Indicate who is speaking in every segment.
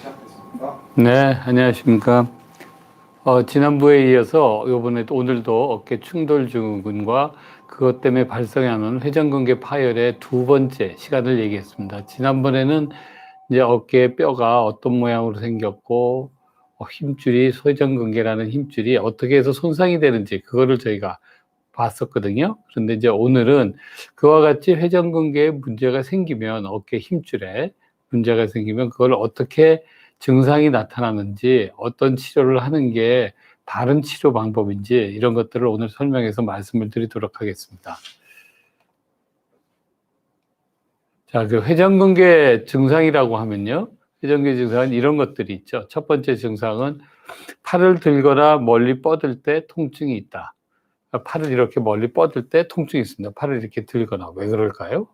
Speaker 1: 시작했습니다.
Speaker 2: 네, 안녕하십니까. 지난부에 이어서 오늘도 어깨 충돌 증후군과 그것 때문에 발생하는 회전근개 파열의 두 번째 시간을 얘기했습니다. 지난번에는 이제 어깨 뼈가 어떤 모양으로 생겼고, 힘줄이, 회전근개라는 힘줄이 어떻게 해서 손상이 되는지 그거를 저희가 봤었거든요. 그런데 이제 오늘은 그와 같이 회전근개에 문제가 생기면, 어깨 힘줄에 문제가 생기면 그걸 어떻게 증상이 나타나는지, 어떤 치료를 하는 게 바른 치료 방법인지, 이런 것들을 오늘 설명해서 말씀을 드리도록 하겠습니다. 자, 그 회전근개 증상이라고 하면요, 회전근개 증상은 이런 것들이 있죠. 첫 번째 증상은 팔을 들거나 멀리 뻗을 때 통증이 있다. 팔을 이렇게 멀리 뻗을 때 통증이 있습니다. 팔을 이렇게 들거나. 왜 그럴까요?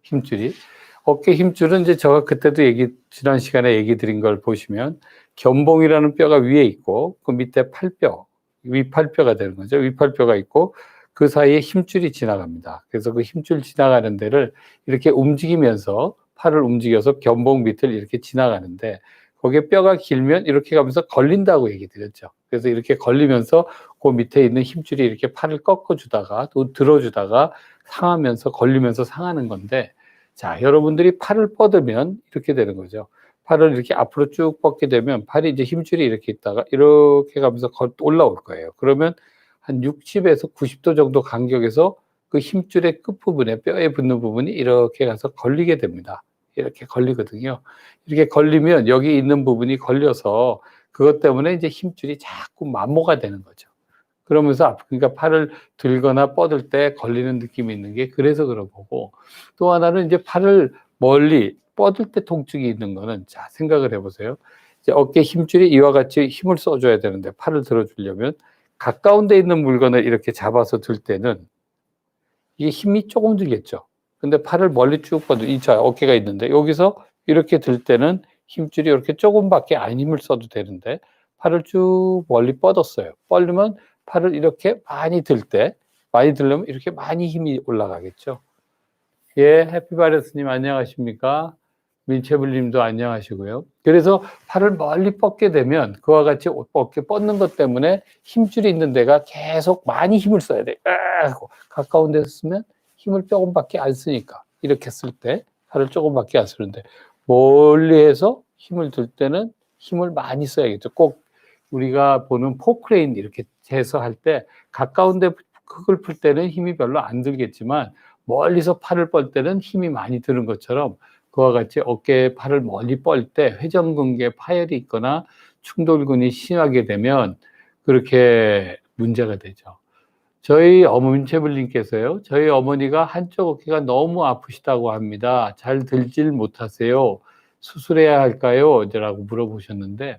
Speaker 2: 힘줄이. 어깨 힘줄은 이제 제가 그때도 지난 시간에 얘기 드린 걸 보시면 견봉이라는 뼈가 위에 있고 그 밑에 팔뼈, 위팔뼈가 되는 거죠. 위팔뼈가 있고 그 사이에 힘줄이 지나갑니다. 그래서 그 힘줄 지나가는 데를 이렇게 움직이면서 팔을 움직여서 견봉 밑을 이렇게 지나가는데, 거기에 뼈가 길면 이렇게 가면서 걸린다고 얘기 드렸죠. 그래서 이렇게 걸리면서 그 밑에 있는 힘줄이 이렇게 팔을 꺾어주다가 또 들어주다가 상하면서 걸리면서 상하는 건데, 자, 여러분들이 팔을 뻗으면 이렇게 되는 거죠. 팔을 이렇게 앞으로 쭉 뻗게 되면 팔이 이제 힘줄이 이렇게 있다가 이렇게 가면서 올라올 거예요. 그러면 한 60에서 90도 정도 간격에서 그 힘줄의 끝부분에, 뼈에 붙는 부분이 이렇게 가서 걸리게 됩니다. 이렇게 걸리거든요. 이렇게 걸리면 여기 있는 부분이 걸려서 그것 때문에 이제 힘줄이 자꾸 마모가 되는 거죠. 그러면서 그러니까 팔을 들거나 뻗을 때 걸리는 느낌이 있는 게 그래서 그런 거고, 또 하나는 이제 팔을 멀리 뻗을 때 통증이 있는 거는, 자, 생각을 해보세요. 이제 어깨 힘줄이 이와 같이 힘을 써줘야 되는데, 팔을 들어주려면 가까운 데 있는 물건을 이렇게 잡아서 들 때는 이게 힘이 조금 들겠죠. 근데 팔을 멀리 쭉 뻗어, 자, 어깨가 있는데 여기서 이렇게 들 때는 힘줄이 이렇게 조금밖에 안 힘을 써도 되는데, 팔을 쭉 멀리 뻗었어요. 뻗으면 팔을 이렇게 많이 들려면 이렇게 많이 힘이 올라가겠죠. 예, 해피바이러스님 안녕하십니까? 민채불님도 안녕하시고요. 그래서 팔을 멀리 뻗게 되면 그와 같이 어깨 뻗는 것 때문에 힘줄이 있는 데가 계속 많이 힘을 써야 돼. 가까운 데서 쓰면 힘을 조금밖에 안 쓰니까, 이렇게 쓸 때 팔을 조금밖에 안 쓰는데, 멀리해서 힘을 들 때는 힘을 많이 써야겠죠. 꼭 우리가 보는 포크레인 이렇게 해서 할 때 가까운 데 흙을 풀 때는 힘이 별로 안 들겠지만, 멀리서 팔을 뻗을 때는 힘이 많이 드는 것처럼, 그와 같이 어깨에 팔을 멀리 뻗을 때 회전근개 파열이 있거나 충돌근이 심하게 되면 그렇게 문제가 되죠. 저희 민채불님께서요, 저희 어머니가 한쪽 어깨가 너무 아프시다고 합니다. 잘 들질 못하세요. 수술해야 할까요? 라고 물어보셨는데,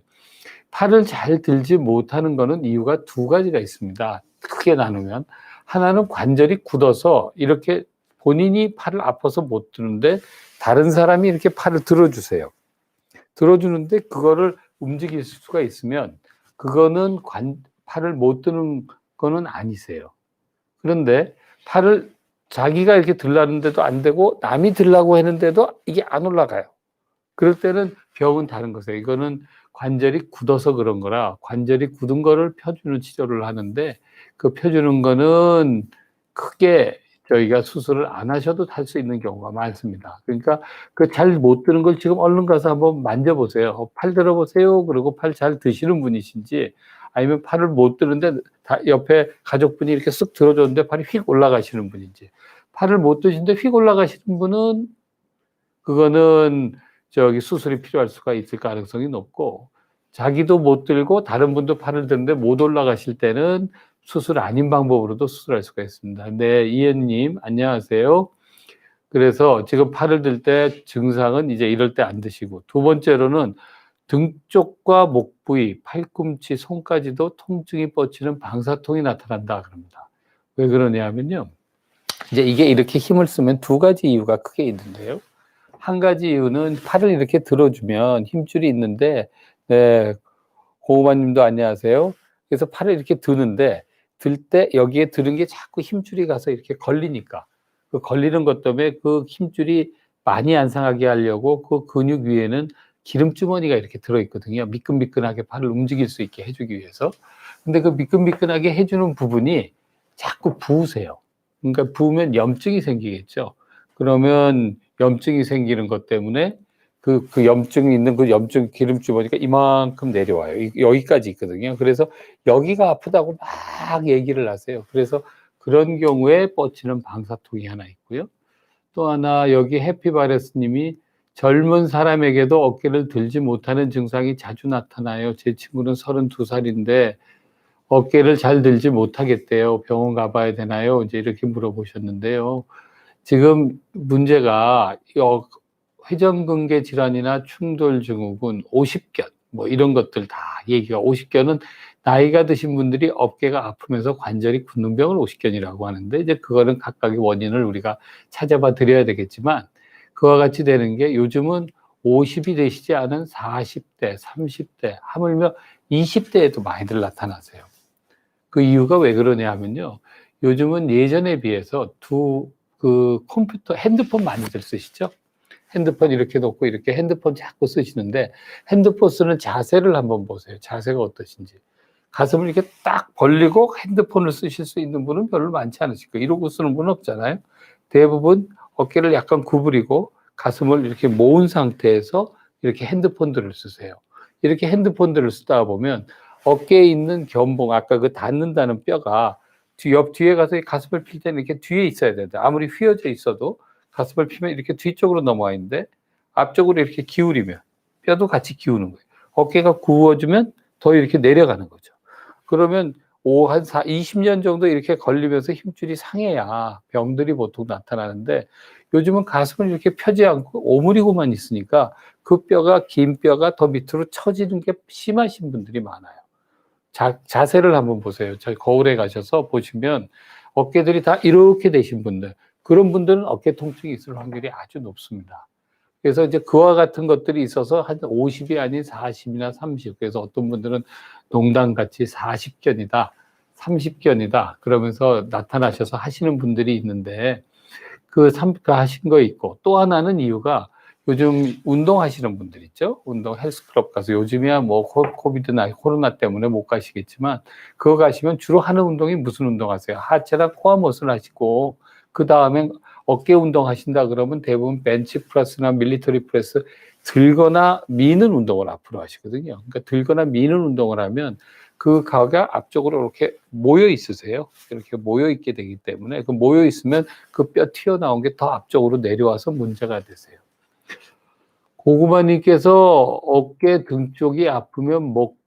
Speaker 2: 팔을 잘 들지 못하는 거는 이유가 두 가지가 있습니다. 크게 나누면, 하나는 관절이 굳어서 이렇게 본인이 팔을 아파서 못 드는데 다른 사람이 이렇게 팔을 들어주세요. 들어주는데 그거를 움직일 수가 있으면 그거는 팔을 못 드는 거는 아니세요. 그런데 팔을 자기가 이렇게 들라는데도 안 되고 남이 들라고 했는데도 이게 안 올라가요. 그럴 때는 병은 다른 거세요. 이거는 관절이 굳어서 그런 거라, 관절이 굳은 거를 펴주는 치료를 하는데, 그 펴주는 거는 크게 저희가 수술을 안 하셔도 할 수 있는 경우가 많습니다. 그러니까 그 잘 못 드는 걸 지금 얼른 가서 한번 만져보세요. 팔 들어보세요. 그리고 팔 잘 드시는 분이신지, 아니면 팔을 못 드는데 옆에 가족분이 이렇게 쓱 들어줬는데 팔이 휙 올라가시는 분인지. 팔을 못 드시는데 휙 올라가시는 분은 그거는 수술이 필요할 수가 있을 가능성이 높고, 자기도 못 들고 다른 분도 팔을 드는데 못 올라가실 때는 수술 아닌 방법으로도 수술할 수가 있습니다. 네, 이현님 안녕하세요. 그래서 지금 팔을 들 때 증상은 이제 이럴 때 안 드시고, 두 번째로는 등 쪽과 목 부위, 팔꿈치, 손까지도 통증이 뻗치는 방사통이 나타난다 그럽니다. 왜 그러냐 하면요, 이제 이게 이렇게 힘을 쓰면 두 가지 이유가 크게 있는데요. 한 가지 이유는 팔을 이렇게 들어주면 힘줄이 있는데, 네, 고우마님도 안녕하세요. 그래서 팔을 이렇게 드는데, 들 때 여기에 드는 게 자꾸 힘줄이 가서 이렇게 걸리니까, 그 걸리는 것 때문에 그 힘줄이 많이 안 상하게 하려고 그 근육 위에는 기름주머니가 이렇게 들어있거든요. 미끈미끈하게 팔을 움직일 수 있게 해주기 위해서. 근데 그 미끈미끈하게 해주는 부분이 자꾸 부으세요. 그러니까 부으면 염증이 생기겠죠. 그러면 염증이 생기는 것 때문에 그 염증이 있는 그 염증 기름주머니가 이만큼 내려와요. 여기까지 있거든요. 그래서 여기가 아프다고 막 얘기를 하세요. 그래서 그런 경우에 뻗치는 방사통이 하나 있고요. 또 하나 여기 해피바레스님이 젊은 사람에게도 어깨를 들지 못하는 증상이 자주 나타나요. 제 친구는 32살인데 어깨를 잘 들지 못하겠대요. 병원 가봐야 되나요? 이제 이렇게 물어보셨는데요. 지금 문제가 회전근개 질환이나 충돌증후군, 오십견 뭐 이런 것들 다 얘기가, 오십견은 나이가 드신 분들이 어깨가 아프면서 관절이 굳는 병을 오십견이라고 하는데, 이제 그거는 각각의 원인을 우리가 찾아봐 드려야 되겠지만, 그와 같이 되는 게 요즘은 50이 되시지 않은 40대, 30대, 하물며 20대에도 많이들 나타나세요. 그 이유가 왜 그러냐 하면요. 요즘은 예전에 비해서 컴퓨터, 핸드폰 많이들 쓰시죠? 핸드폰 이렇게 놓고 이렇게 핸드폰 자꾸 쓰시는데, 핸드폰 쓰는 자세를 한번 보세요. 자세가 어떠신지. 가슴을 이렇게 딱 벌리고 핸드폰을 쓰실 수 있는 분은 별로 많지 않으실 거예요. 이러고 쓰는 분은 없잖아요. 대부분 어깨를 약간 구부리고 가슴을 이렇게 모은 상태에서 이렇게 핸드폰들을 쓰세요. 이렇게 핸드폰들을 쓰다 보면 어깨에 있는 견봉, 아까 그 닿는다는 뼈가 옆 뒤에 가서 가슴을 필 때는 이렇게 뒤에 있어야 된다. 아무리 휘어져 있어도 가슴을 피면 이렇게 뒤쪽으로 넘어와 있는데, 앞쪽으로 이렇게 기울이면 뼈도 같이 기우는 거예요. 어깨가 구워지면 더 이렇게 내려가는 거죠. 그러면 한 20년 정도 이렇게 걸리면서 힘줄이 상해야 병들이 보통 나타나는데, 요즘은 가슴을 이렇게 펴지 않고 오므리고만 있으니까 그 뼈가, 긴 뼈가 더 밑으로 처지는 게 심하신 분들이 많아요. 자세를 한번 보세요. 저희 거울에 가셔서 보시면 어깨들이 다 이렇게 되신 분들, 그런 분들은 어깨 통증이 있을 확률이 아주 높습니다. 그래서 이제 그와 같은 것들이 있어서 한 50이 아닌 40이나 30. 그래서 어떤 분들은 농담같이 40견이다, 30견이다 그러면서 나타나셔서 하시는 분들이 있는데, 그 하신 거 있고, 또 하나는 이유가 요즘 운동하시는 분들 있죠. 운동 헬스클럽 가서, 요즘이야 뭐 코비드나 코로나 때문에 못 가시겠지만, 그거 가시면 주로 하는 운동이 무슨 운동 하세요? 하체랑 코어머슬 하시고, 그 다음에 어깨 운동 하신다 그러면 대부분 벤치 프레스나 밀리터리 프레스, 들거나 미는 운동을 앞으로 하시거든요. 그러니까 들거나 미는 운동을 하면 그 가가 앞쪽으로 이렇게 모여 있으세요. 이렇게 모여 있게 되기 때문에, 그 모여 있으면 그 뼈 튀어나온 게 더 앞쪽으로 내려와서 문제가 되세요. 고구마님께서 어깨 등 쪽이 아프면 목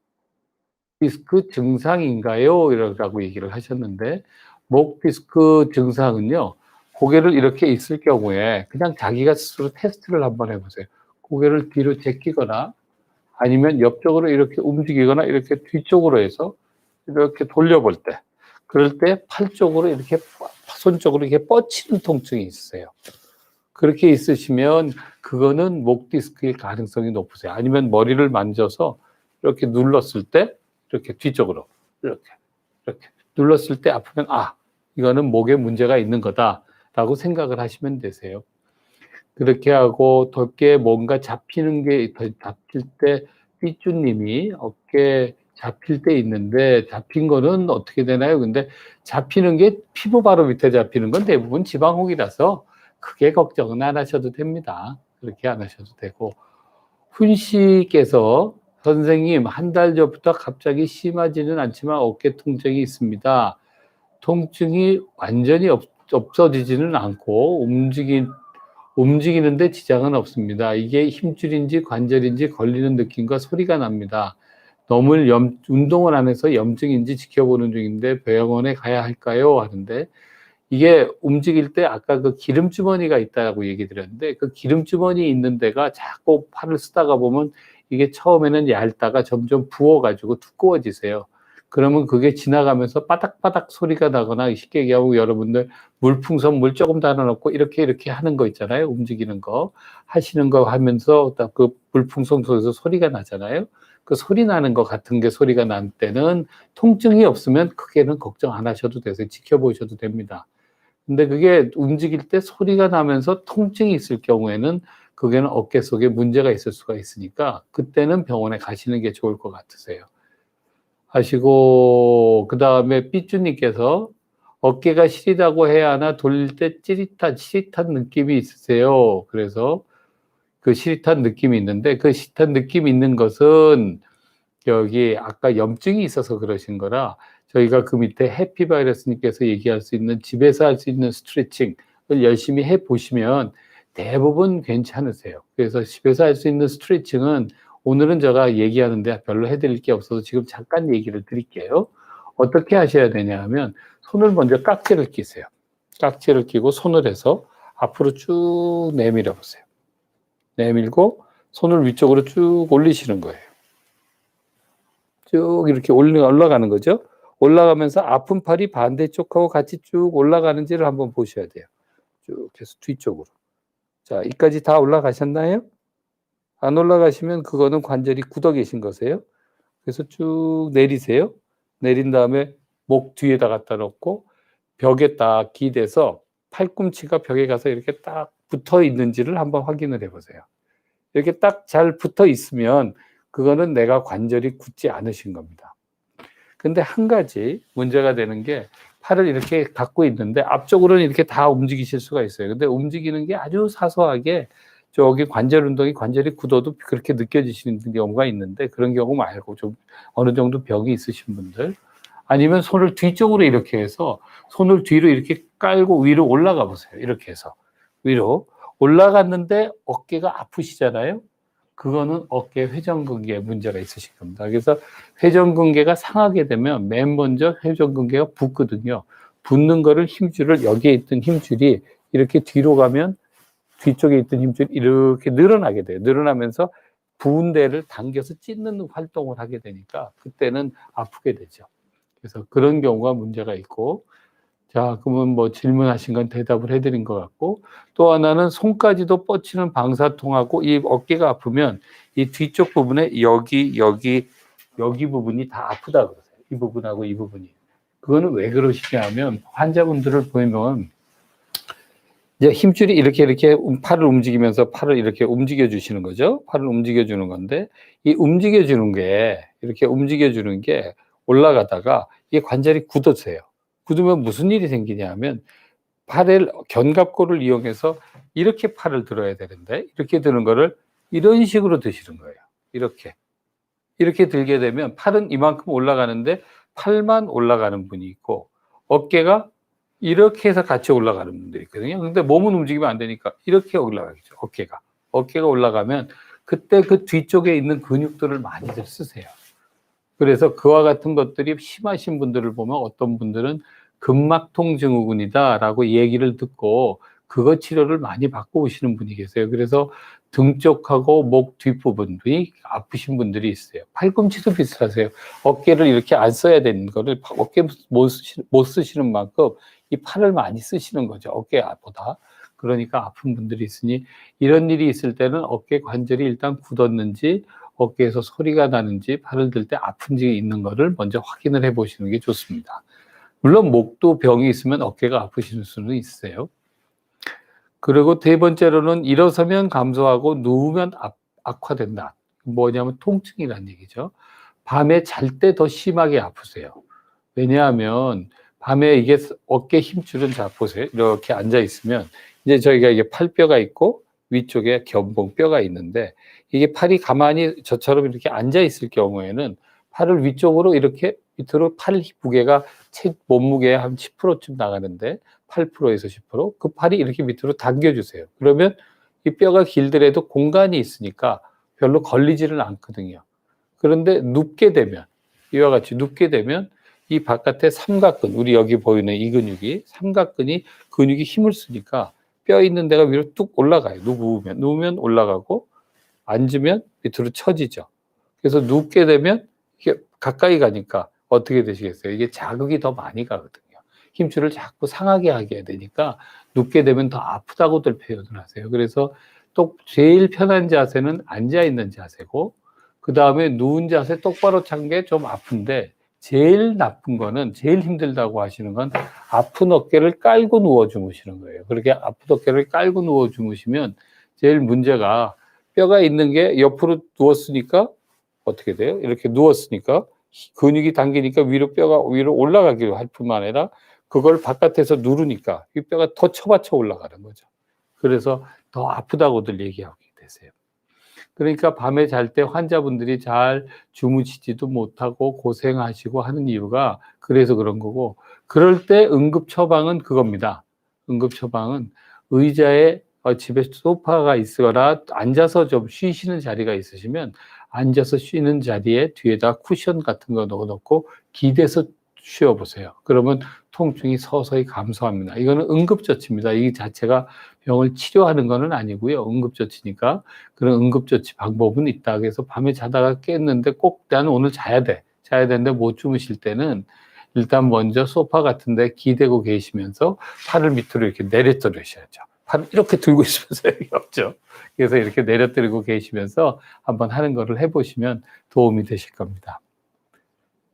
Speaker 2: 디스크 증상인가요? 이라고 얘기를 하셨는데, 목 디스크 증상은요, 고개를 이렇게 있을 경우에 그냥 자기가 스스로 테스트를 한번 해보세요. 고개를 뒤로 제끼거나 아니면 옆쪽으로 이렇게 움직이거나 이렇게 뒤쪽으로 해서 이렇게 돌려볼 때, 그럴 때 팔 쪽으로 이렇게, 손 쪽으로 이렇게 뻗치는 통증이 있으세요. 그렇게 있으시면 그거는 목 디스크일 가능성이 높으세요. 아니면 머리를 만져서 이렇게 눌렀을 때, 이렇게 뒤쪽으로 이렇게 눌렀을 때 아프면, 이거는 목에 문제가 있는 거다라고 생각을 하시면 되세요. 그렇게 하고, 덮개 뭔가 잡히는 게 잡힐 때, 삐쭈님이 어깨 잡힐 때 있는데, 잡힌 거는 어떻게 되나요? 근데 잡히는 게 피부 바로 밑에 잡히는 건 대부분 지방혹이라서 크게 걱정은 안 하셔도 됩니다. 그렇게 안 하셔도 되고, 훈씨께서 선생님, 한 달 전부터 갑자기 심하지는 않지만 어깨 통증이 있습니다. 통증이 완전히 없어지지는 않고 움직이는데 지장은 없습니다. 이게 힘줄인지 관절인지 걸리는 느낌과 소리가 납니다. 너무 운동을 안 해서 염증인지 지켜보는 중인데 병원에 가야 할까요? 하는데, 이게 움직일 때 아까 그 기름주머니가 있다고 얘기 드렸는데, 그 기름주머니 있는 데가 자꾸 팔을 쓰다가 보면 이게 처음에는 얇다가 점점 부어가지고 두꺼워지세요. 그러면 그게 지나가면서 바닥바닥 소리가 나거나, 쉽게 얘기하고 여러분들 물풍선 물 조금 달아놓고 이렇게 하는 거 있잖아요. 움직이는 거 하시는 거 하면서 그 물풍선 속에서 소리가 나잖아요. 그 소리 나는 거 같은 게 소리가 날 때는 통증이 없으면 크게는 걱정 안 하셔도 되세요. 지켜보셔도 됩니다. 근데 그게 움직일 때 소리가 나면서 통증이 있을 경우에는 그게는 어깨 속에 문제가 있을 수가 있으니까 그때는 병원에 가시는 게 좋을 것 같으세요. 하시고 그다음에 삐쭈님께서 어깨가 시리다고 해야 하나 돌릴 때 시릿한 느낌이 있으세요. 그래서 그 시릿한 느낌이 있는데 그 시릿한 느낌이 있는 것은 여기 아까 염증이 있어서 그러신 거라 저희가 그 밑에 해피바이러스님께서 얘기할 수 있는 집에서 할 수 있는 스트레칭을 열심히 해 보시면 대부분 괜찮으세요. 그래서 집에서 할 수 있는 스트레칭은 오늘은 제가 얘기하는데 별로 해드릴 게 없어서 지금 잠깐 얘기를 드릴게요. 어떻게 하셔야 되냐 하면 손을 먼저 깍지를 끼세요. 깍지를 끼고 손을 해서 앞으로 쭉 내밀어 보세요. 내밀고 손을 위쪽으로 쭉 올리시는 거예요. 쭉 이렇게 올라가는 거죠. 올라가면서 아픈 팔이 반대쪽하고 같이 쭉 올라가는지를 한번 보셔야 돼요. 쭉 해서 뒤쪽으로. 자, 이까지 다 올라가셨나요? 안 올라가시면 그거는 관절이 굳어 계신 거세요. 그래서 쭉 내리세요. 내린 다음에 목 뒤에다 갖다 놓고 벽에 딱 기대서 팔꿈치가 벽에 가서 이렇게 딱 붙어 있는지를 한번 확인을 해 보세요. 이렇게 딱 잘 붙어 있으면 그거는 내가 관절이 굳지 않으신 겁니다. 근데 한 가지 문제가 되는 게 팔을 이렇게 갖고 있는데 앞쪽으로는 이렇게 다 움직이실 수가 있어요. 근데 움직이는 게 아주 사소하게 저기 관절 운동이 관절이 굳어도 그렇게 느껴지시는 경우가 있는데 그런 경우 말고 좀 어느 정도 벽이 있으신 분들 아니면 손을 뒤쪽으로 이렇게 해서 손을 뒤로 이렇게 깔고 위로 올라가 보세요. 이렇게 해서 위로 올라갔는데 어깨가 아프시잖아요. 그거는 어깨 회전근개에 문제가 있으신 겁니다. 그래서 회전근개가 상하게 되면 맨 먼저 회전근개가 붓거든요. 붓는 거를 힘줄을 여기에 있던 힘줄이 이렇게 뒤로 가면 뒤쪽에 있던 힘줄이 이렇게 늘어나게 돼요. 늘어나면서 부은 데를 당겨서 찢는 활동을 하게 되니까 그때는 아프게 되죠. 그래서 그런 경우가 문제가 있고 자, 그러면 뭐 질문하신 건 대답을 해드린 것 같고 또 하나는 손까지도 뻗치는 방사통하고 이 어깨가 아프면 이 뒤쪽 부분에 여기 부분이 다 아프다 그러세요. 이 부분하고 이 부분이. 그거는 왜 그러시냐 하면 환자분들을 보면 이제 힘줄이 이렇게 팔을 움직이면서 팔을 이렇게 움직여 주시는 거죠. 팔을 움직여 주는 건데 이 움직여 주는 게 이렇게 움직여 주는 게 올라가다가 이게 관절이 굳어져요. 굳으면 무슨 일이 생기냐 하면 팔을 견갑골을 이용해서 이렇게 팔을 들어야 되는데 이렇게 드는 거를 이런 식으로 드시는 거예요. 이렇게 들게 되면 팔은 이만큼 올라가는데 팔만 올라가는 분이 있고 어깨가 이렇게 해서 같이 올라가는 분들이 있거든요. 근데 몸은 움직이면 안 되니까 이렇게 올라가겠죠. 어깨가 올라가면 그때 그 뒤쪽에 있는 근육들을 많이들 쓰세요. 그래서 그와 같은 것들이 심하신 분들을 보면 어떤 분들은 근막통 증후군이다라고 얘기를 듣고 그거 치료를 많이 받고 오시는 분이 계세요. 그래서 등 쪽하고 목 뒷부분이 아프신 분들이 있어요. 팔꿈치도 비슷하세요. 어깨를 이렇게 안 써야 되는 거를 어깨 못 쓰시는 만큼 이 팔을 많이 쓰시는 거죠. 어깨보다. 그러니까 아픈 분들이 있으니 이런 일이 있을 때는 어깨 관절이 일단 굳었는지 어깨에서 소리가 나는지 팔을 들 때 아픈지 있는 거를 먼저 확인을 해 보시는 게 좋습니다. 물론 목도 병이 있으면 어깨가 아프실 수는 있어요. 그리고 세 번째로는 일어서면 감소하고 누우면 악화된다. 뭐냐면 통증이라는 얘기죠. 밤에 잘 때 더 심하게 아프세요. 왜냐하면 밤에 이게 어깨 힘줄은 자 보세요. 이렇게 앉아 있으면 이제 저희가 이게 팔뼈가 있고 위쪽에 견봉뼈가 있는데 이게 팔이 가만히 저처럼 이렇게 앉아 있을 경우에는 팔을 위쪽으로 이렇게 밑으로 팔 무게가 몸무게의 한 10%쯤 나가는데 8%에서 10%, 그 팔이 이렇게 밑으로 당겨주세요. 그러면 이 뼈가 길더라도 공간이 있으니까 별로 걸리지는 않거든요. 그런데 눕게 되면 이와 같이 눕게 되면 이 바깥에 삼각근, 우리 여기 보이는 이 삼각근이 근육이 힘을 쓰니까 뼈 있는 데가 위로 뚝 올라가요. 누우면 올라가고 앉으면 밑으로 처지죠. 그래서 눕게 되면 이게 가까이 가니까 어떻게 되시겠어요? 이게 자극이 더 많이 가거든요. 힘줄을 자꾸 상하게 하게 되니까 눕게 되면 더 아프다고들 표현을 하세요. 그래서 또 제일 편한 자세는 앉아 있는 자세고 그 다음에 누운 자세 똑바로 찬 게 좀 아픈데 제일 나쁜 거는 제일 힘들다고 하시는 건 아픈 어깨를 깔고 누워 주무시는 거예요. 그렇게 아픈 어깨를 깔고 누워 주무시면 제일 문제가 뼈가 있는 게 옆으로 누웠으니까 어떻게 돼요? 이렇게 누웠으니까 근육이 당기니까 위로 뼈가 위로 올라가기로 할 뿐만 아니라 그걸 바깥에서 누르니까 이 뼈가 더 처받쳐 올라가는 거죠. 그래서 더 아프다고들 얘기하게 되세요. 그러니까 밤에 잘 때 환자분들이 잘 주무시지도 못하고 고생하시고 하는 이유가 그래서 그런 거고, 그럴 때 응급 처방은 그겁니다. 응급 처방은 의자에 집에 소파가 있거나 앉아서 좀 쉬시는 자리가 있으시면 앉아서 쉬는 자리에 뒤에다 쿠션 같은 거 넣어 놓고 기대서 쉬어 보세요. 그러면 통증이 서서히 감소합니다. 이거는 응급조치입니다. 이 자체가 병을 치료하는 거는 아니고요. 응급조치니까 그런 응급조치 방법은 있다. 그래서 밤에 자다가 깼는데 꼭 나는 오늘 자야 돼. 자야 되는데 못 주무실 때는 일단 먼저 소파 같은 데 기대고 계시면서 팔을 밑으로 이렇게 내려뜨리셔야죠. 팔을 이렇게 들고 있으면서 여기 없죠. 그래서 이렇게 내려뜨리고 계시면서 한번 하는 거를 해보시면 도움이 되실 겁니다.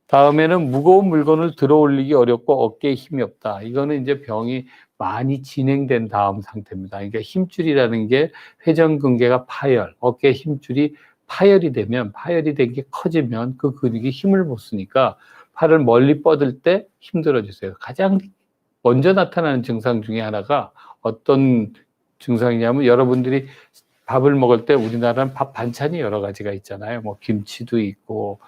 Speaker 2: 다음에는 무거운 물건을 들어 올리기 어렵고 어깨에 힘이 없다. 이거는 이제 병이 많이 진행된 다음 상태입니다. 그러니까 힘줄이라는 게 회전근개가 파열, 어깨 힘줄이 파열이 되면, 파열이 된 게 커지면 그 근육이 힘을 못 쓰니까 팔을 멀리 뻗을 때 힘들어지세요. 가장 먼저 나타나는 증상 중에 하나가 어떤 증상이냐면, 여러분들이 밥을 먹을 때 우리나라는 밥 반찬이 여러 가지가 있잖아요. 뭐 김치도 있고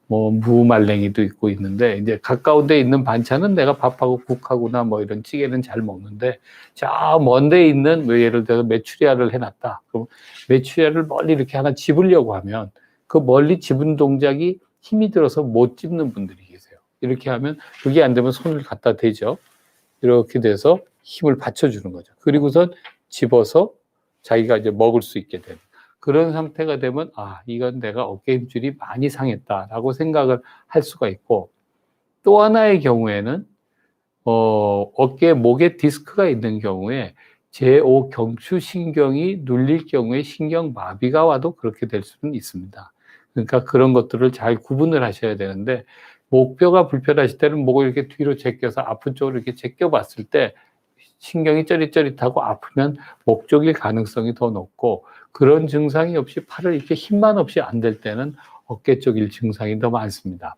Speaker 2: 뭐 무말랭이도 있고 있는데, 이제 가까운 데 있는 반찬은 내가 밥하고 국하고나 뭐 이런 찌개는 잘 먹는데, 저 먼 데 있는 뭐 예를 들어서 메추리알을 해놨다. 그럼 메추리알을 멀리 이렇게 하나 집으려고 하면 그 멀리 집은 동작이 힘이 들어서 못 집는 분들이 계세요. 이렇게 하면 그게 안 되면 손을 갖다 대죠. 이렇게 돼서 힘을 받쳐주는 거죠. 그리고선 집어서 자기가 이제 먹을 수 있게 되는 그런 상태가 되면, 아, 이건 내가 어깨 힘줄이 많이 상했다라고 생각을 할 수가 있고, 또 하나의 경우에는 어깨 목에 디스크가 있는 경우에 제5 경추신경이 눌릴 경우에 신경마비가 와도 그렇게 될 수는 있습니다. 그러니까 그런 것들을 잘 구분을 하셔야 되는데, 목뼈가 불편하실 때는 목을 이렇게 뒤로 제껴서 아픈 쪽으로 이렇게 제껴 봤을 때 신경이 쩌릿쩌릿하고 아프면 목 쪽일 가능성이 더 높고, 그런 증상이 없이 팔을 이렇게 힘만 없이 안 될 때는 어깨 쪽일 증상이 더 많습니다.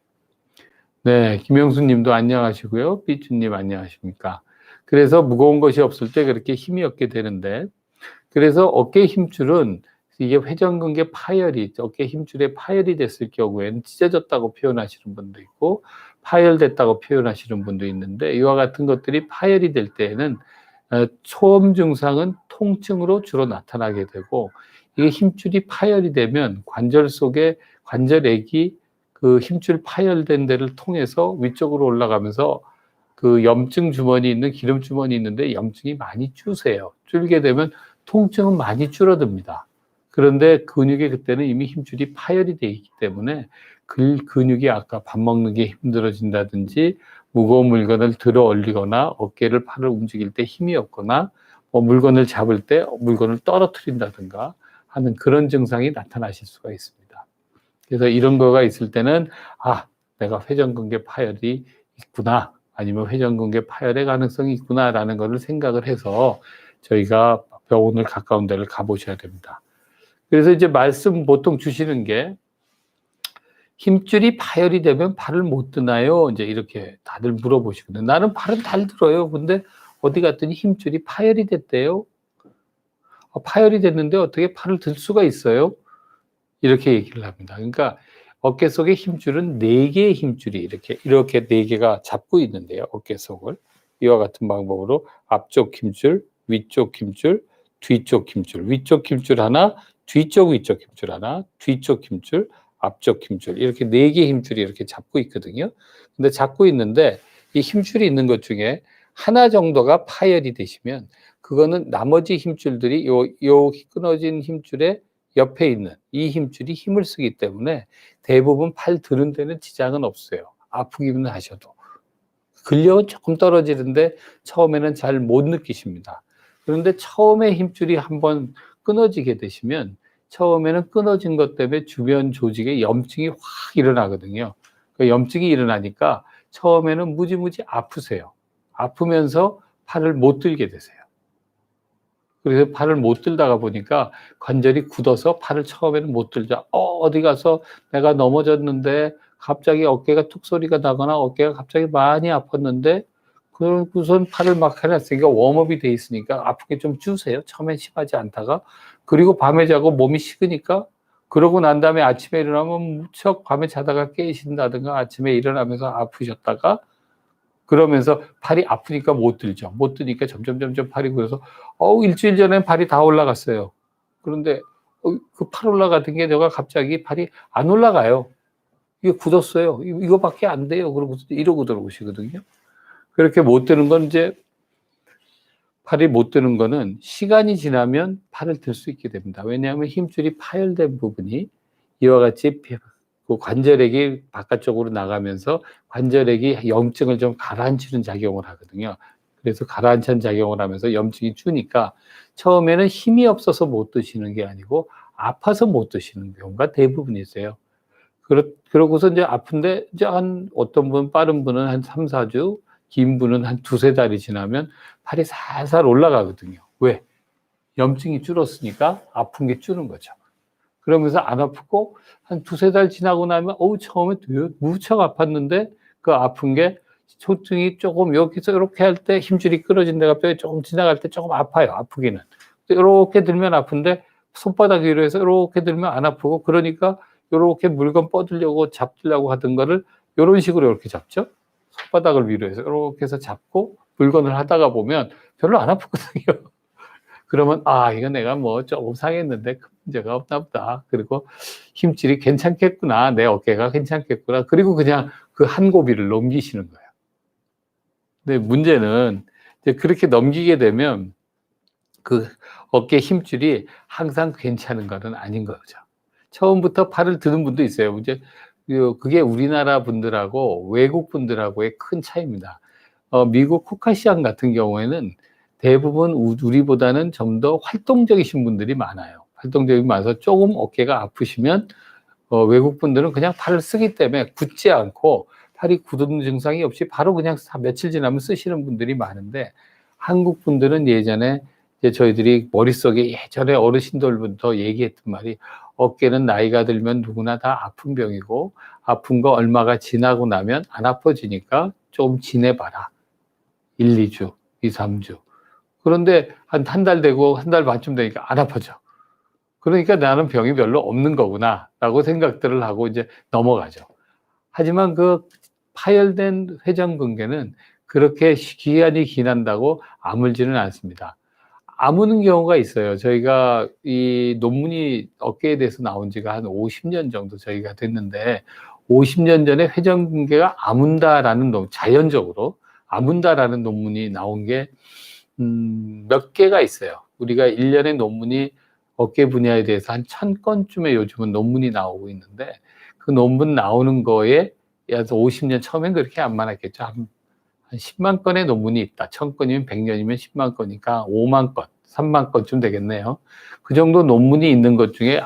Speaker 2: 네, 김영수 님도 안녕하시고요. 삐쭈님 안녕하십니까. 그래서 무거운 것이 없을 때 그렇게 힘이 없게 되는데, 그래서 어깨 힘줄은 이게 회전근개 파열이, 어깨 힘줄에 파열이 됐을 경우에는 찢어졌다고 표현하시는 분도 있고 파열됐다고 표현하시는 분도 있는데, 이와 같은 것들이 파열이 될 때에는 초음 증상은 통증으로 주로 나타나게 되고, 이게 힘줄이 파열이 되면 관절 속에 관절액이 그 힘줄 파열된 데를 통해서 위쪽으로 올라가면서 그 염증 주머니 있는 기름 주머니 있는데 염증이 많이 줄세요. 줄게 되면 통증은 많이 줄어듭니다. 그런데 근육에 그때는 이미 힘줄이 파열이 되어 있기 때문에 그 근육이 아까 밥 먹는 게 힘들어진다든지 무거운 물건을 들어 올리거나 어깨를 팔을 움직일 때 힘이 없거나 뭐 물건을 잡을 때 물건을 떨어뜨린다든가 하는 그런 증상이 나타나실 수가 있습니다. 그래서 이런 거가 있을 때는, 아, 내가 회전근개 파열이 있구나, 아니면 회전근개 파열의 가능성이 있구나라는 것을 생각을 해서 저희가 병원을 가까운 데를 가보셔야 됩니다. 그래서 이제 말씀 보통 주시는 게, 힘줄이 파열이 되면 팔을 못 드나요? 이제 이렇게 다들 물어보시거든요. 나는 팔은 잘 들어요. 근데 어디 갔더니 힘줄이 파열이 됐대요. 파열이 됐는데 어떻게 팔을 들 수가 있어요? 이렇게 얘기를 합니다. 그러니까 어깨 속의 힘줄은 4개의 힘줄이 이렇게 4개가 잡고 있는데요. 어깨 속을 이와 같은 방법으로 앞쪽 힘줄, 위쪽 힘줄, 뒤쪽 힘줄, 위쪽 힘줄 하나, 뒤쪽 위쪽 힘줄 하나, 뒤쪽 힘줄, 앞쪽 힘줄, 이렇게 4개의 힘줄이 이렇게 잡고 있거든요. 근데 잡고 있는데 이 힘줄이 있는 것 중에 하나 정도가 파열이 되시면 그거는 나머지 힘줄들이 요 끊어진 힘줄에 옆에 있는 이 힘줄이 힘을 쓰기 때문에 대부분 팔 드는 데는 지장은 없어요. 아프기는 하셔도. 근력은 조금 떨어지는데 처음에는 잘 못 느끼십니다. 그런데 처음에 힘줄이 한번 끊어지게 되시면 처음에는 끊어진 것 때문에 주변 조직에 염증이 확 일어나거든요. 그 염증이 일어나니까 처음에는 무지무지 아프세요. 아프면서 팔을 못 들게 되세요. 그래서 팔을 못 들다가 보니까 관절이 굳어서 팔을 처음에는 못 들자. 어디 가서 내가 넘어졌는데 갑자기 어깨가 툭 소리가 나거나 어깨가 갑자기 많이 아팠는데 그러고선 팔을 막 해놨으니까 웜업이 돼 있으니까 아프게 좀 주세요. 처음엔 심하지 않다가. 그리고 밤에 자고 몸이 식으니까 그러고 난 다음에 아침에 일어나면 무척 밤에 자다가 깨신다든가 아침에 일어나면서 아프셨다가 그러면서 팔이 아프니까 못 들죠. 못 드니까 점점 팔이 굳어서 일주일 전엔 팔이 다 올라갔어요. 그런데 그 팔 올라가던 게 내가 갑자기 팔이 안 올라가요. 이게 굳었어요. 이거밖에 안 돼요. 그러고 이러고 들어오시거든요. 그렇게 못 드는 건 이제 팔이 못 드는 거는 시간이 지나면 팔을 들 수 있게 됩니다. 왜냐하면 힘줄이 파열된 부분이 이와 같이 그 관절액이 바깥쪽으로 나가면서 관절액이 염증을 좀 가라앉히는 작용을 하거든요. 그래서 가라앉히는 작용을 하면서 염증이 주니까 처음에는 힘이 없어서 못 드시는 게 아니고 아파서 못 드시는 경우가 대부분이세요. 그러고서 이제 아픈데 이제 어떤 분 빠른 분은 한 3-4주, 긴 분은 한 2-3달이 지나면 팔이 살살 올라가거든요. 왜? 염증이 줄었으니까 아픈 게 줄은 거죠. 그러면서 안 아프고 한 2-3달 지나고 나면 처음에 무척 아팠는데 그 아픈 게 통증이 조금 여기서 이렇게 할 때 힘줄이 끊어진 데가 뼈에 조금 지나갈 때 조금 아파요. 아프기는. 이렇게 들면 아픈데 손바닥 위로 해서 이렇게 들면 안 아프고 그러니까 요렇게 물건 뻗으려고 잡으려고 하던 거를 요런 식으로 이렇게 잡죠. 손바닥을 위로 해서 이렇게 해서 잡고 물건을 하다가 보면 별로 안 아프거든요. 그러면 이거 내가 뭐 조금 상했는데 큰 문제가 없나 보다. 그리고 힘줄이 괜찮겠구나. 내 어깨가 괜찮겠구나. 그리고 그냥 그 한 고비를 넘기시는 거예요. 근데 문제는 이제 그렇게 넘기게 되면 그 어깨 힘줄이 항상 괜찮은 거는 아닌 거죠. 처음부터 팔을 드는 분도 있어요. 이제 그게 우리나라 분들하고 외국 분들하고의 큰 차이입니다. 미국 코카시안 같은 경우에는 대부분 우리보다는 좀 더 활동적이신 분들이 많아요. 활동적이 많아서 조금 어깨가 아프시면 외국 분들은 그냥 팔을 쓰기 때문에 굳지 않고 팔이 굳은 증상이 없이 바로 그냥 며칠 지나면 쓰시는 분들이 많은데 한국 분들은 예전에 이제 저희들이 머릿속에 예전에 어르신들부터 얘기했던 말이 어깨는 나이가 들면 누구나 다 아픈 병이고 아픈 거 얼마가 지나고 나면 안 아파지니까 좀 지내봐라. 1-2주, 2-3주. 그런데 한 달 되고 한 달 반쯤 되니까 안 아파져. 그러니까 '나는 병이 별로 없는 거구나.'라고 생각들을 하고 이제 넘어가죠. 하지만 그 파열된 회전근개는 그렇게 기간이 지난다고 아물지는 않습니다. 아무는 경우가 있어요. 저희가 이 논문이 어깨에 대해서 나온 지가 한 50년 정도 저희가 됐는데 50년 전에 회전근개가 아문다라는 자연적으로 아문다라는 논문이 나온 게 몇 개가 있어요. 우리가 1년에 논문이 어깨 분야에 대해서 한 1000건쯤에 요즘은 논문이 나오고 있는데 그 논문 나오는 거에 약 50년 처음엔 그렇게 안 많았겠죠. 한 10만 건의 논문이 있다. 1000건이면 100년이면 10만 건이니까 5만 건, 3만 건쯤 되겠네요. 그 정도 논문이 있는 것 중에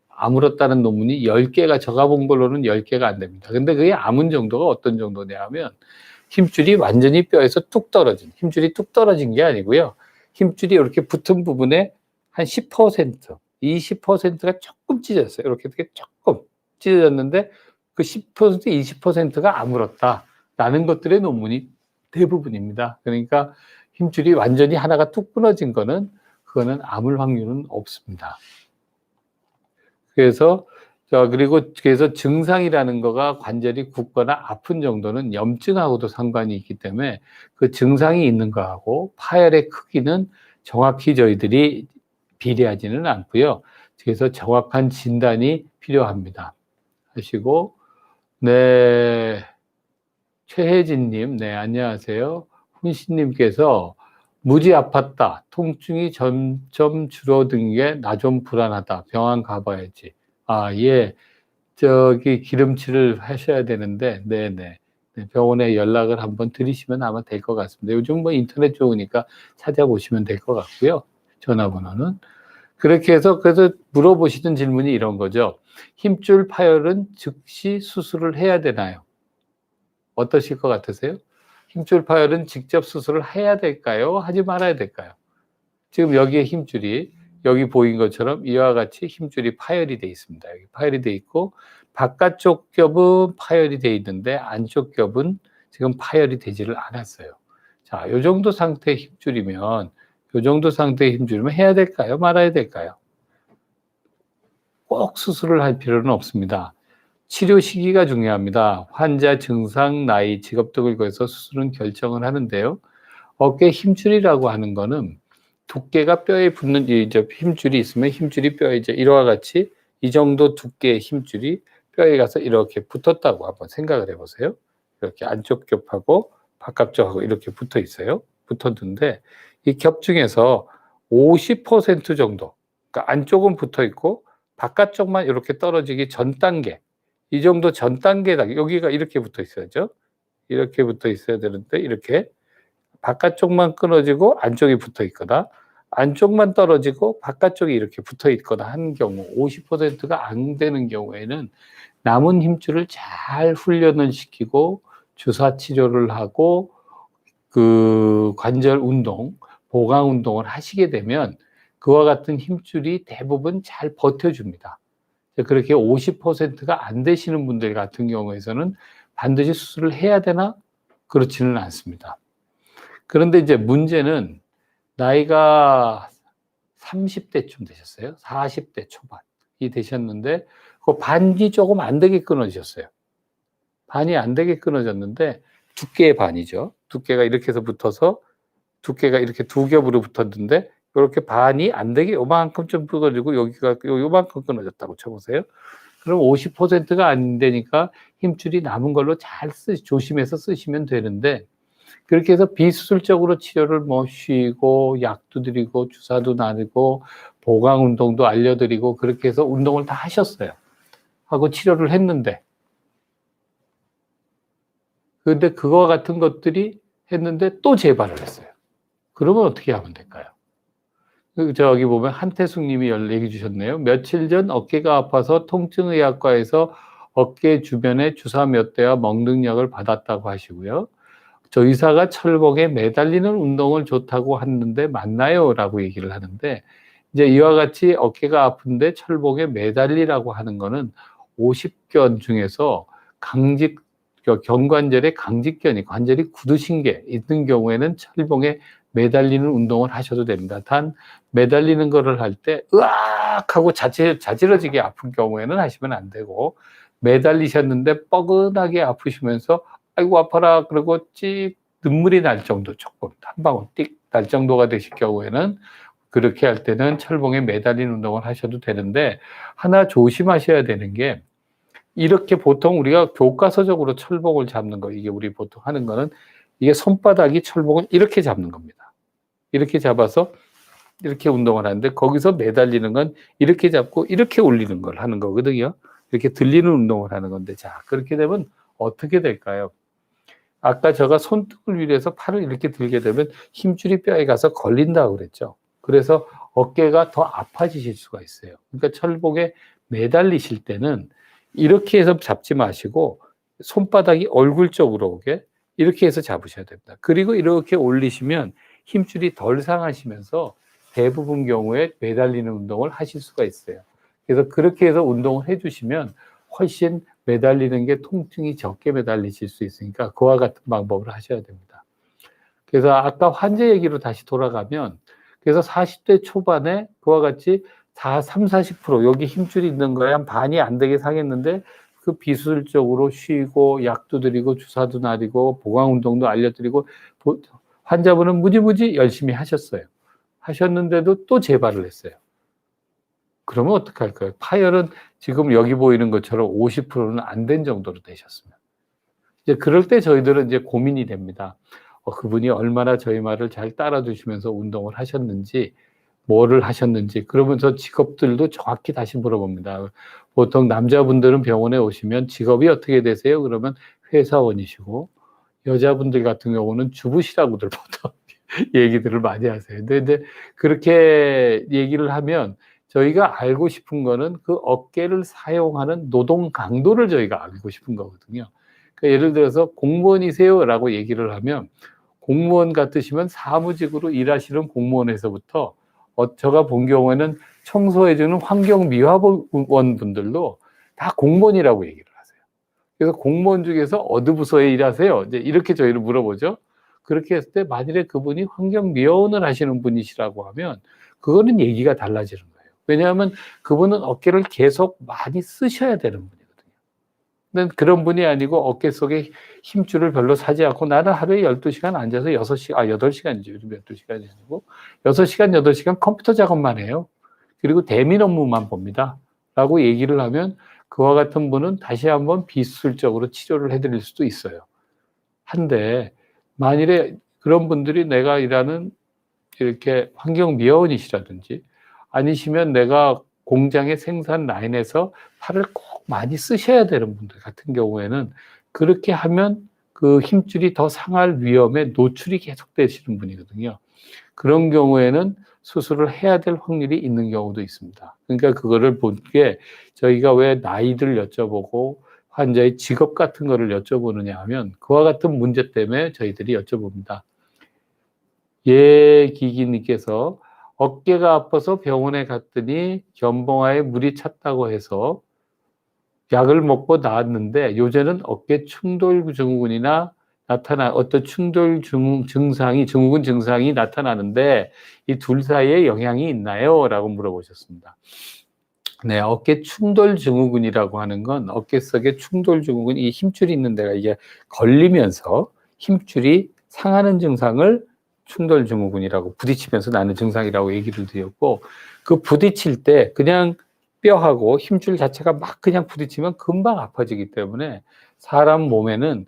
Speaker 2: 아물었다는 논문이 10개가 제가 본 걸로는 10개가 안 됩니다. 근데 그게 아문 정도가 어떤 정도냐 하면 힘줄이 완전히 뼈에서 뚝 떨어진, 힘줄이 뚝 떨어진 게 아니고요. 힘줄이 이렇게 붙은 부분에 한 10%, 20%가 조금 찢어졌어요. 이렇게 조금 찢어졌는데 그 10%, 20%가 아물었다라는 것들의 논문이 대부분입니다. 그러니까 힘줄이 완전히 하나가 뚝 끊어진 거는 그거는 아물 확률은 없습니다. 그래서 그래서 증상이라는 거가 관절이 굳거나 아픈 정도는 염증하고도 상관이 있기 때문에 그 증상이 있는 거하고 파열의 크기는 정확히 저희들이 비례하지는 않고요. 그래서 정확한 진단이 필요합니다. 하시고 네. 최혜진 님, 네, 안녕하세요. 훈씨님께서 무지 아팠다. 통증이 점점 줄어든 게 나 좀 불안하다. 병원 가봐야지. 예. 기름칠을 하셔야 되는데, 네네. 네, 병원에 연락을 한번 드리시면 아마 될 것 같습니다. 요즘 뭐 인터넷 좋으니까 찾아보시면 될 것 같고요. 전화번호는. 그렇게 해서, 그래서 물어보시던 질문이 이런 거죠. 힘줄 파열은 즉시 수술을 해야 되나요? 어떠실 것 같으세요? 힘줄 파열은 직접 수술을 해야 될까요? 하지 말아야 될까요? 지금 여기에 힘줄이 여기 보인 것처럼 이와 같이 힘줄이 파열이 돼 있습니다. 여기 파열이 돼 있고 바깥쪽 겹은 파열이 돼 있는데 안쪽 겹은 지금 파열이 되지를 않았어요. 자, 요 정도 상태의 힘줄이면 해야 될까요? 말아야 될까요? 꼭 수술을 할 필요는 없습니다. 치료 시기가 중요합니다. 환자 증상, 나이, 직업 등을 거해서 수술은 결정을 하는데요. 어깨 힘줄이라고 하는 거는 두께가 뼈에 붙는 이제 힘줄이 있으면 힘줄이 뼈에 이제 이와 같이 이 정도 두께의 힘줄이 뼈에 가서 이렇게 붙었다고 한번 생각을 해보세요. 이렇게 안쪽 겹하고 바깥쪽하고 이렇게 붙어 있어요. 붙었는데 이 겹 중에서 50% 정도, 그러니까 안쪽은 붙어 있고 바깥쪽만 이렇게 떨어지기 전 단계, 이 정도 전 단계다. 여기가 이렇게 붙어 있어야죠. 이렇게 붙어 있어야 되는데 이렇게 바깥쪽만 끊어지고 안쪽이 붙어 있거나 안쪽만 떨어지고 바깥쪽이 이렇게 붙어 있거나 한 경우 50%가 안 되는 경우에는 남은 힘줄을 잘 훈련을 시키고 주사 치료를 하고 그 관절 운동, 보강 운동을 하시게 되면 그와 같은 힘줄이 대부분 잘 버텨줍니다. 그렇게 50%가 안 되시는 분들 같은 경우에서는 반드시 수술을 해야 되나? 그렇지는 않습니다. 그런데 이제 문제는 나이가 30대쯤 되셨어요. 40대 초반이 되셨는데 그 반이 조금 안 되게 끊어지셨어요. 반이 안 되게 끊어졌는데 두께의 반이죠. 두께가 이렇게 해서 붙어서 두께가 이렇게 두 겹으로 붙었는데 이렇게 반이 안 되게 요만큼 좀 끊어지고 여기가 요만큼 끊어졌다고 쳐보세요. 그럼 50%가 안 되니까 힘줄이 남은 걸로 잘 조심해서 쓰시면 되는데 그렇게 해서 비수술적으로 치료를 뭐 쉬고 약도 드리고 주사도 놔드리고 보강 운동도 알려드리고 그렇게 해서 운동을 다 하셨어요. 하고 치료를 했는데 근데 그와 같은 것들이 했는데 또 재발을 했어요. 그러면 어떻게 하면 될까요? 저기 보면 한태숙 님이 얘기 주셨네요. 며칠 전 어깨가 아파서 통증의학과에서 어깨 주변에 주사 몇 대와 먹능약을 받았다고 하시고요. 저 의사가 철봉에 매달리는 운동을 좋다고 하는데 맞나요? 라고 얘기를 하는데 이제 이와 같이 어깨가 아픈데 철봉에 매달리라고 하는 거는 50견 중에서 견관절에 강직견이 관절이 굳으신 게 있는 경우에는 철봉에 매달리는 운동을 하셔도 됩니다. 단 매달리는 거를 할 때 으악 하고 자지러지게 아픈 경우에는 하시면 안 되고 매달리셨는데 뻐근하게 아프시면서 아이고 아파라 그러고 찍 눈물이 날 정도 조금 한 방울 띡 날 정도가 되실 경우에는 그렇게 할 때는 철봉에 매달리는 운동을 하셔도 되는데 하나 조심하셔야 되는 게 이렇게 보통 우리가 교과서적으로 철봉을 잡는 거 이게 우리 보통 하는 거는 이게 손바닥이 철봉을 이렇게 잡는 겁니다. 이렇게 잡아서 이렇게 운동을 하는데 거기서 매달리는 건 이렇게 잡고 이렇게 올리는 걸 하는 거거든요. 이렇게 들리는 운동을 하는 건데 자 그렇게 되면 어떻게 될까요? 아까 제가 손등을 위해서 팔을 이렇게 들게 되면 힘줄이 뼈에 가서 걸린다고 그랬죠. 그래서 어깨가 더 아파지실 수가 있어요. 그러니까 철봉에 매달리실 때는 이렇게 해서 잡지 마시고 손바닥이 얼굴 쪽으로 오게 이렇게 해서 잡으셔야 됩니다. 그리고 이렇게 올리시면 힘줄이 덜 상하시면서 대부분 경우에 매달리는 운동을 하실 수가 있어요. 그래서 그렇게 해서 운동을 해주시면 훨씬 매달리는 게 통증이 적게 매달리실 수 있으니까 그와 같은 방법을 하셔야 됩니다. 그래서 아까 환자 얘기로 다시 돌아가면 그래서 40대 초반에 그와 같이 40% 여기 힘줄이 있는 거에 한 반이 안 되게 상했는데 그 비수술적으로 쉬고 약도 드리고 주사도 놔드리고 보강 운동도 알려드리고 환자분은 무지무지 열심히 하셨어요. 하셨는데도 또 재발을 했어요. 그러면 어떡할까요? 파열은 지금 여기 보이는 것처럼 50%는 안 된 정도로 되셨으면. 이제 그럴 때 저희들은 이제 고민이 됩니다. 그분이 얼마나 저희 말을 잘 따라주시면서 운동을 하셨는지, 뭐를 하셨는지, 그러면서 직업들도 정확히 다시 물어봅니다. 보통 남자분들은 병원에 오시면 직업이 어떻게 되세요? 그러면 회사원이시고, 여자분들 같은 경우는 주부시라고들 보통 얘기들을 많이 하세요. 근데 이제 그렇게 얘기를 하면 저희가 알고 싶은 거는 그 어깨를 사용하는 노동 강도를 저희가 알고 싶은 거거든요. 그러니까 예를 들어서 공무원이세요라고 얘기를 하면 공무원 같으시면 사무직으로 일하시는 공무원에서부터 제가 본 경우에는 청소해주는 환경미화원분들도 다 공무원이라고 얘기를 하세요. 그래서 공무원 중에서 어느 부서에 일하세요? 이제 이렇게 저희를 물어보죠. 그렇게 했을 때 만일에 그분이 환경미화원을 하시는 분이시라고 하면 그거는 얘기가 달라지는 거예요. 왜냐하면 그분은 어깨를 계속 많이 쓰셔야 되는 분이거든요. 근데 그런 분이 아니고 어깨 속에 힘줄을 별로 사지 않고 나는 하루에 12시간 앉아서 8시간이죠. 요즘 12시간이 아니고 6시간, 8시간 컴퓨터 작업만 해요. 그리고 대민 업무만 봅니다. 라고 얘기를 하면 그와 같은 분은 다시 한번 비술적으로 치료를 해드릴 수도 있어요. 한데 만일에 그런 분들이 내가 일하는 이렇게 환경미화원이시라든지 아니시면 내가 공장의 생산 라인에서 팔을 꼭 많이 쓰셔야 되는 분들 같은 경우에는 그렇게 하면 그 힘줄이 더 상할 위험에 노출이 계속되시는 분이거든요. 그런 경우에는 수술을 해야 될 확률이 있는 경우도 있습니다. 그러니까 그거를 본 게 저희가 왜 나이들 여쭤보고 환자의 직업 같은 거를 여쭤보느냐 하면 그와 같은 문제 때문에 저희들이 여쭤봅니다. 예 기기님께서 어깨가 아파서 병원에 갔더니 견봉아에 물이 찼다고 해서 약을 먹고 나았는데 요새는 어깨 충돌 증후군이나 어떤 충돌 증후군 증상이 나타나는데 이 둘 사이에 영향이 있나요? 라고 물어보셨습니다. 네, 어깨 충돌 증후군이라고 하는 건 어깨 속에 충돌 증후군, 이 힘줄이 있는 데가 이게 걸리면서 힘줄이 상하는 증상을 충돌 증후군이라고 부딪히면서 나는 증상이라고 얘기를 드렸고, 그 부딪힐 때 그냥 뼈하고 힘줄 자체가 막 그냥 부딪히면 금방 아파지기 때문에 사람 몸에는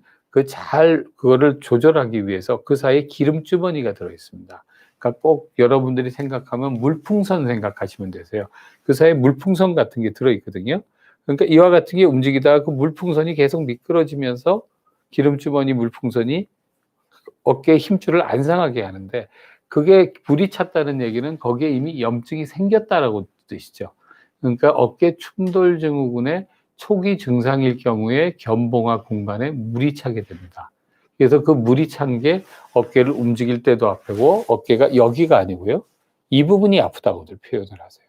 Speaker 2: 그거를 조절하기 위해서 그 사이에 기름 주머니가 들어 있습니다. 그러니까 꼭 여러분들이 생각하면 물풍선 생각하시면 되세요. 그 사이에 물풍선 같은 게 들어 있거든요. 그러니까 이와 같은 게 움직이다가 그 물풍선이 계속 미끄러지면서 기름 주머니 물풍선이 어깨의 힘줄을 안 상하게 하는데, 그게 불이 찼다는 얘기는 거기에 이미 염증이 생겼다라고 뜻이죠. 그러니까 어깨 충돌 증후군의 초기 증상일 경우에 견봉화 공간에 물이 차게 됩니다. 그래서 그 물이 찬 게 어깨를 움직일 때도 아프고, 어깨가 여기가 아니고요, 이 부분이 아프다고들 표현을 하세요.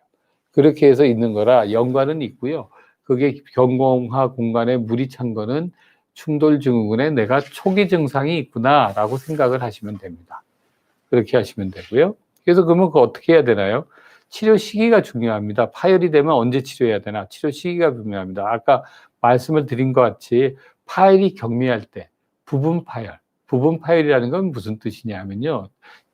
Speaker 2: 그렇게 해서 있는 거라 연관은 있고요. 그게 견봉화 공간에 물이 찬 거는 충돌 증후군에 내가 초기 증상이 있구나라고 생각을 하시면 됩니다. 그렇게 하시면 되고요. 그래서 그러면 그거 어떻게 해야 되나요? 치료 시기가 중요합니다. 파열이 되면 언제 치료해야 되나? 치료 시기가 중요합니다. 아까 말씀을 드린 것 같이 파열이 경미할 때 부분 파열이라는 건 무슨 뜻이냐면요.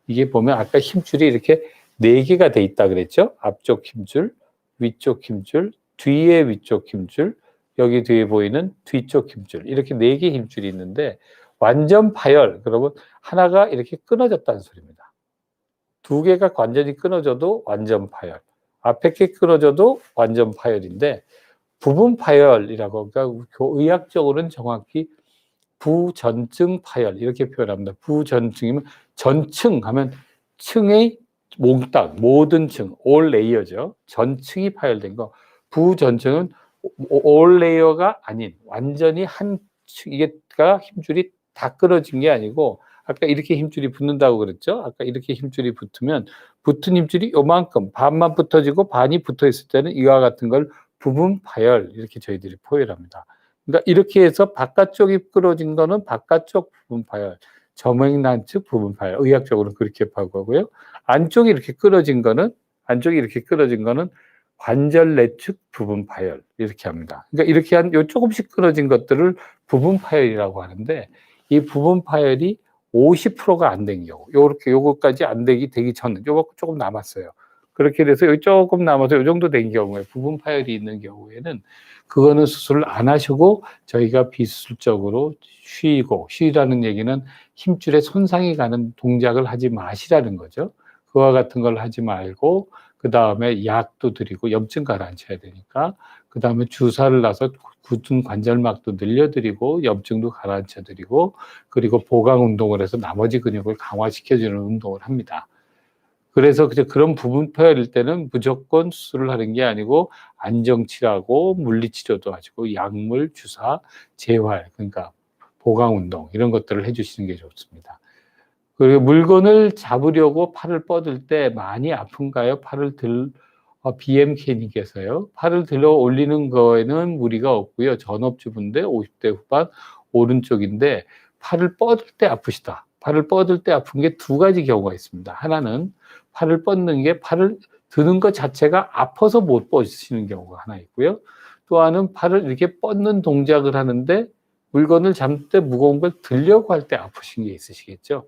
Speaker 2: 이게 보면 아까 힘줄이 이렇게 4개가 돼 있다 그랬죠? 앞쪽 힘줄, 위쪽 힘줄, 뒤에 위쪽 힘줄, 여기 뒤에 보이는 뒤쪽 힘줄, 이렇게 4개 힘줄이 있는데 완전 파열, 그러면 하나가 이렇게 끊어졌다는 소리입니다. 2개가 완전히 끊어져도 완전 파열, 앞에 게 끊어져도 완전 파열인데 부분 파열이라고, 그러니까 의학적으로는 정확히 부전증 파열 이렇게 표현합니다. 부전증이면 전층 하면 층의 몽땅 모든 층 all layer죠. 전층이 파열된 거. 부전증은 all layer가 아닌 완전히 한 층, 이게가 힘줄이 다 끊어진 게 아니고, 아까 이렇게 힘줄이 붙는다고 그랬죠. 아까 이렇게 힘줄이 붙으면 붙은 힘줄이 요만큼 반만 붙어지고 반이 붙어 있을 때는 이와 같은 걸 부분 파열 이렇게 저희들이 표현합니다. 그러니까 이렇게 해서 바깥쪽이 끊어진 거는 바깥쪽 부분 파열, 점액난측 부분 파열, 의학적으로 그렇게 하고요. 안쪽이 이렇게 끊어진 거는 관절 내측 부분 파열 이렇게 합니다. 그러니까 이렇게 한 요 조금씩 끊어진 것들을 부분 파열이라고 하는데, 이 부분 파열이 50%가 안 된 경우, 요거까지 안 되기 전, 요거 조금 남았어요. 그렇게 돼서 여기 조금 남아서 요 정도 된 경우에, 부분 파열이 있는 경우에는 그거는 수술을 안 하시고 저희가 비수술적으로 쉬라는 얘기는 힘줄에 손상이 가는 동작을 하지 마시라는 거죠. 그와 같은 걸 하지 말고 그 다음에 약도 드리고, 염증 가라앉혀야 되니까 그 다음에 주사를 놔서 굳은 관절막도 늘려드리고 염증도 가라앉혀드리고, 그리고 보강 운동을 해서 나머지 근육을 강화시켜주는 운동을 합니다. 그래서 그런 부분 파열일 때는 무조건 수술을 하는 게 아니고 안정치료하고 물리치료도 하시고 약물, 주사, 재활, 그러니까 보강 운동 이런 것들을 해주시는 게 좋습니다. 그리고 물건을 잡으려고 팔을 뻗을 때 많이 아픈가요? BM캐닉에서요. 팔을 들어 올리는 거에는 무리가 없고요. 전업주부인데 50대 후반 오른쪽인데 팔을 뻗을 때 아프시다. 팔을 뻗을 때 아픈 게 두 가지 경우가 있습니다. 하나는 팔을 뻗는 게 팔을 드는 것 자체가 아파서 못 뻗으시는 경우가 하나 있고요. 또 하나는 팔을 이렇게 뻗는 동작을 하는데 물건을 잡을 때 무거운 걸 들려고 할 때 아프신 게 있으시겠죠.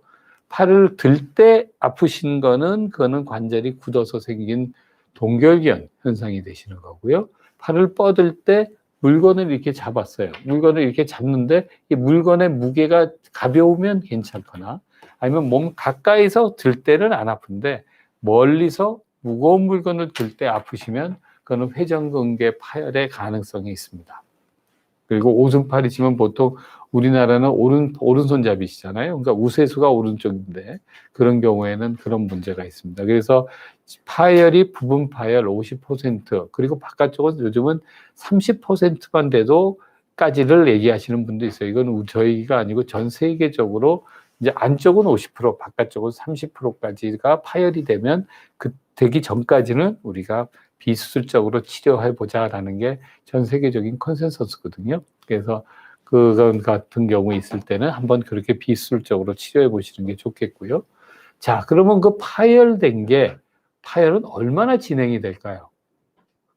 Speaker 2: 팔을 들 때 아프신 거는 그거는 관절이 굳어서 생긴 동결견 현상이 되시는 거고요. 팔을 뻗을 때 물건을 이렇게 잡았어요. 물건을 이렇게 잡는데 이 물건의 무게가 가벼우면 괜찮거나 아니면 몸 가까이서 들 때는 안 아픈데 멀리서 무거운 물건을 들 때 아프시면 그거는 회전근개 파열의 가능성이 있습니다. 그리고 오른팔이시면 보통 우리나라는 오른손잡이시잖아요. 그러니까 우세수가 오른쪽인데 그런 경우에는 그런 문제가 있습니다. 그래서 파열이 부분 파열 50% 그리고 바깥쪽은 요즘은 30%만 돼도 까지를 얘기하시는 분도 있어요. 이건 저희가 아니고 전 세계적으로 이제 안쪽은 50% 바깥쪽은 30%까지가 파열이 되면 그 되기 전까지는 우리가 비수술적으로 치료해 보자라는 게 전 세계적인 컨센서스거든요. 그래서 그건 같은 경우 있을 때는 한번 그렇게 비수술적으로 치료해 보시는 게 좋겠고요. 자, 그러면 그 파열은 얼마나 진행이 될까요?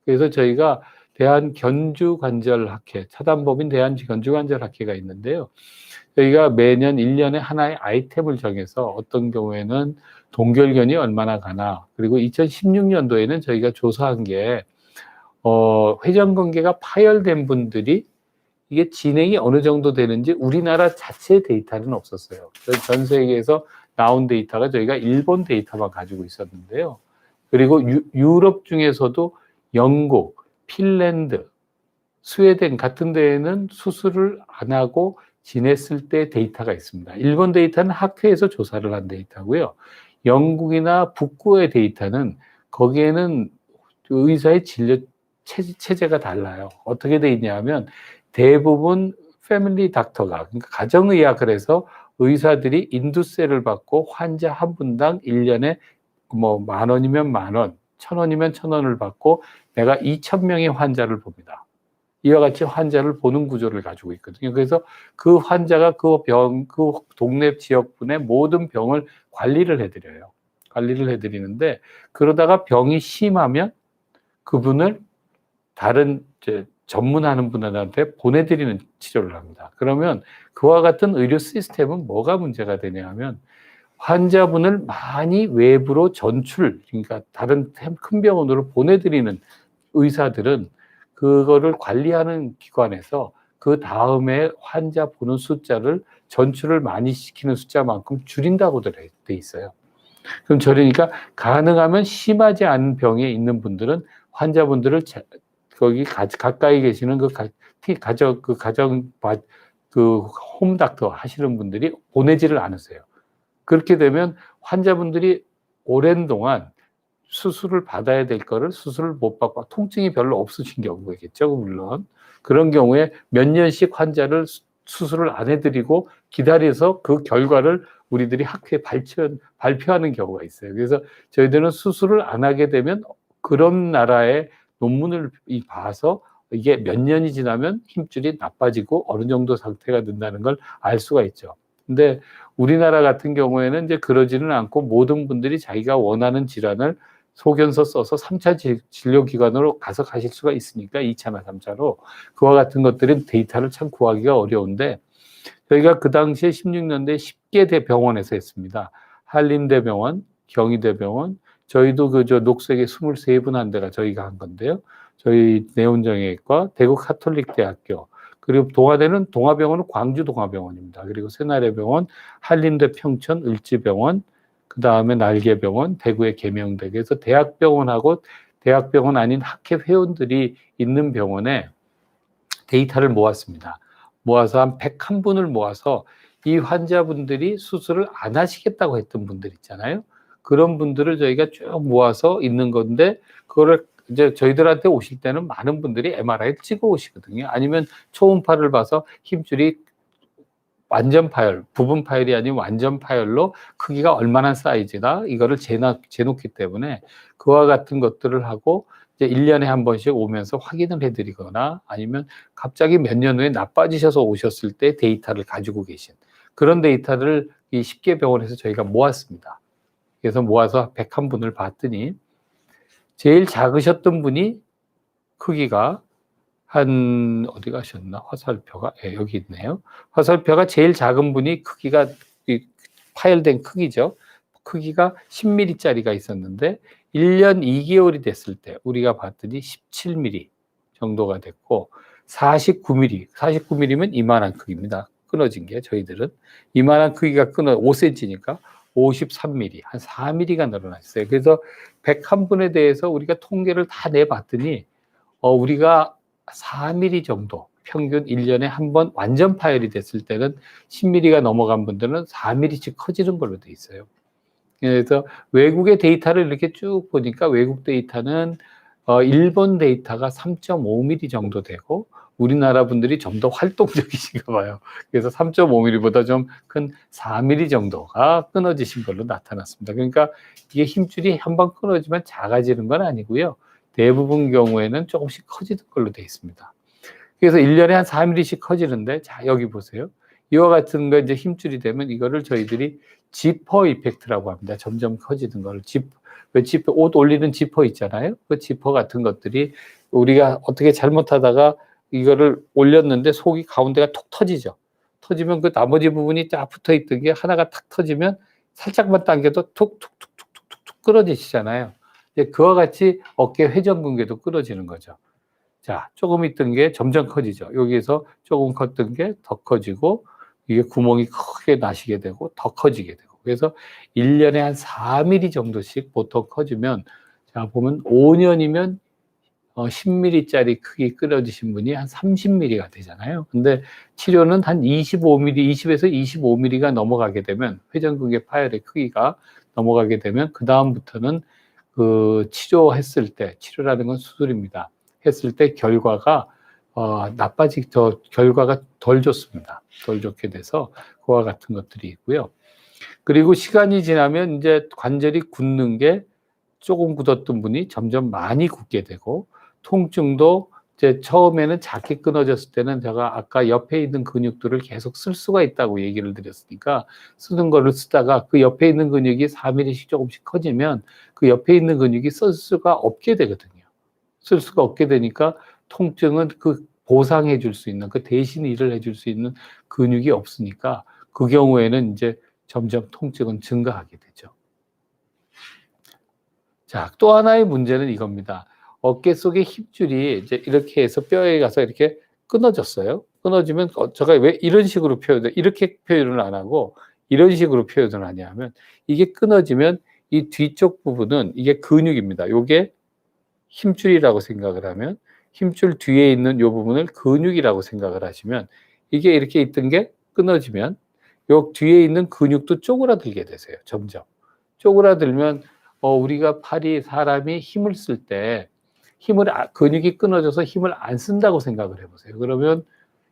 Speaker 2: 그래서 저희가 대한견주관절학회, 차단법인 대한견주관절학회가 있는데요. 저희가 매년 1년에 하나의 아이템을 정해서 어떤 경우에는 동결견이 얼마나 가나, 그리고 2016년도에는 저희가 조사한 게 회전근개가 파열된 분들이 이게 진행이 어느 정도 되는지 우리나라 자체 데이터는 없었어요. 전 세계에서 나온 데이터가 저희가 일본 데이터만 가지고 있었는데요. 그리고 유럽 중에서도 영국, 핀란드, 스웨덴 같은 데에는 수술을 안 하고 지냈을 때 데이터가 있습니다. 일본 데이터는 학회에서 조사를 한 데이터고요. 영국이나 북구의 데이터는 거기에는 의사의 진료 체제가 달라요. 어떻게 돼 있냐면 대부분 패밀리 닥터가 그러니까 가정의학을 해서 의사들이 인두세를 받고 환자 한 분당 1년에 뭐 10,000원이면 10,000원, 1,000원이면 1,000원을 받고 내가 2,000명의 환자를 봅니다. 이와 같이 환자를 보는 구조를 가지고 있거든요. 그래서 그 환자가 그 동네 지역분의 모든 병을 관리를 해드려요. 관리를 해드리는데 그러다가 병이 심하면 그분을 다른 전문하는 분들한테 보내드리는 치료를 합니다. 그러면 그와 같은 의료 시스템은 뭐가 문제가 되냐 하면 환자분을 많이 외부로 그러니까 다른 큰 병원으로 보내드리는 의사들은 그거를 관리하는 기관에서 그 다음에 환자 보는 숫자를 전출을 많이 시키는 숫자만큼 줄인다고 돼 있어요. 그럼 저러니까 가능하면 심하지 않은 병에 있는 분들은 환자분들을 거기 가까이 계시는 홈닥터 하시는 분들이 보내지를 않으세요. 그렇게 되면 환자분들이 오랜 동안 수술을 받아야 될 거를 수술을 못 받고 통증이 별로 없으신 경우겠죠, 물론. 그런 경우에 몇 년씩 환자를 수술을 안 해드리고 기다려서 그 결과를 우리들이 학회에 발표하는 경우가 있어요. 그래서 저희들은 수술을 안 하게 되면 그런 나라의 논문을 봐서 이게 몇 년이 지나면 힘줄이 나빠지고 어느 정도 상태가 된다는 걸 알 수가 있죠. 근데 우리나라 같은 경우에는 이제 그러지는 않고 모든 분들이 자기가 원하는 질환을 소견서 써서 3차 진료기관으로 가서 가실 수가 있으니까 2차나 3차로 그와 같은 것들은 데이터를 참 구하기가 어려운데 저희가 그 당시에 16년도에 10개 병원에서 했습니다. 한림대병원, 경희대병원, 저희도 녹색의 23분 한 대가 저희가 한 건데요. 저희 내원정형외과, 대구 카톨릭대학교, 그리고 동아병원은 광주 동아병원입니다. 그리고 새나래병원, 한림대 평촌 을지병원, 그 다음에 날개병원, 대구의 계명대. 그래서 대학병원하고 대학병원 아닌 학회 회원들이 있는 병원에 데이터를 모았습니다. 모아서 한 101분을 모아서 이 환자분들이 수술을 안 하시겠다고 했던 분들 있잖아요. 그런 분들을 저희가 쭉 모아서 있는 건데 그거를 이제 저희들한테 오실 때는 많은 분들이 MRI를 찍어 오시거든요. 아니면 초음파를 봐서 힘줄이 완전 파열, 부분 파열이 아닌 완전 파열로 크기가 얼마나 사이즈다 이거를 재놓기 때문에 그와 같은 것들을 하고 이제 1년에 한 번씩 오면서 확인을 해드리거나 아니면 갑자기 몇 년 후에 나빠지셔서 오셨을 때 데이터를 가지고 계신 그런 데이터를 이 10개 병원에서 저희가 모았습니다. 그래서 모아서 101분을 봤더니 제일 작으셨던 분이 크기가 한 어디 가셨나? 화살표가 여기 있네요. 화살표가 제일 작은 분이 크기가 파열된 크기죠. 크기가 10mm짜리가 있었는데 1년 2개월이 됐을 때 우리가 봤더니 17mm 정도가 됐고 49mm면 이만한 크기입니다. 끊어진 게 저희들은 이만한 크기가 5cm니까 53mm, 한 4mm가 늘어났어요. 그래서 101분에 대해서 우리가 통계를 다 내봤더니 우리가 4mm 정도 평균 1년에 한 번 완전 파열이 됐을 때는 10mm가 넘어간 분들은 4mm씩 커지는 걸로 돼 있어요. 그래서 외국의 데이터를 이렇게 쭉 보니까 외국 데이터는 일본 데이터가 3.5mm 정도 되고 우리나라 분들이 좀 더 활동적이신가 봐요. 그래서 3.5mm보다 좀 큰 4mm 정도가 끊어지신 걸로 나타났습니다. 그러니까 이게 힘줄이 한번 끊어지면 작아지는 건 아니고요. 대부분 경우에는 조금씩 커지는 걸로 되어 있습니다. 그래서 1년에 한 4mm씩 커지는데, 자, 여기 보세요. 이와 같은 거 이제 힘줄이 되면 이거를 저희들이 지퍼 이펙트라고 합니다. 점점 커지는 걸. 옷 올리는 지퍼 있잖아요. 그 지퍼 같은 것들이 우리가 어떻게 잘못하다가 이거를 올렸는데 속이 가운데가 톡 터지죠. 터지면 그 나머지 부분이 쫙 붙어 있던 게 하나가 탁 터지면 살짝만 당겨도 툭툭툭툭툭툭 끊어지시잖아요. 그와 같이 어깨 회전근개도 끊어지는 거죠. 자, 조금 있던 게 점점 커지죠. 여기에서 조금 컸던 게 더 커지고 이게 구멍이 크게 나시게 되고 더 커지게 되고 그래서 1년에 한 4mm 정도씩 보통 커지면 자 보면 5년이면 10mm짜리 크기 끊어지신 분이 한 30mm가 되잖아요. 근데 치료는 한 25mm, 20에서 25mm가 넘어가게 되면 회전근개 파열의 크기가 넘어가게 되면 그 다음부터는 그 치료했을 때 치료라는 건 수술입니다. 했을 때 결과가 결과가 덜 좋습니다. 덜 좋게 돼서 그와 같은 것들이 있고요. 그리고 시간이 지나면 이제 관절이 굳는 게 조금 굳었던 분이 점점 많이 굳게 되고 통증도 이제 처음에는 작게 끊어졌을 때는 제가 아까 옆에 있는 근육들을 계속 쓸 수가 있다고 얘기를 드렸으니까 쓰는 거를 쓰다가 그 옆에 있는 근육이 4mm씩 조금씩 커지면 그 옆에 있는 근육이 쓸 수가 없게 되거든요. 쓸 수가 없게 되니까 통증은 그 보상해 줄 수 있는 그 대신 일을 해줄 수 있는 근육이 없으니까 그 경우에는 이제 점점 통증은 증가하게 되죠. 자, 또 하나의 문제는 이겁니다. 어깨 속의 힘줄이 이제 이렇게 해서 뼈에 가서 이렇게 끊어졌어요. 끊어지면 제가 왜 이런 식으로 이렇게 표현을 안 하고 이런 식으로 표현을 하냐면 이게 끊어지면 이 뒤쪽 부분은 이게 근육입니다. 요게 힘줄이라고 생각을 하면 힘줄 뒤에 있는 요 부분을 근육이라고 생각을 하시면 이게 이렇게 있던 게 끊어지면 요 뒤에 있는 근육도 쪼그라들게 되세요. 점점. 쪼그라들면 우리가 사람이 힘을 쓸 때 근육이 끊어져서 힘을 안 쓴다고 생각을 해 보세요. 그러면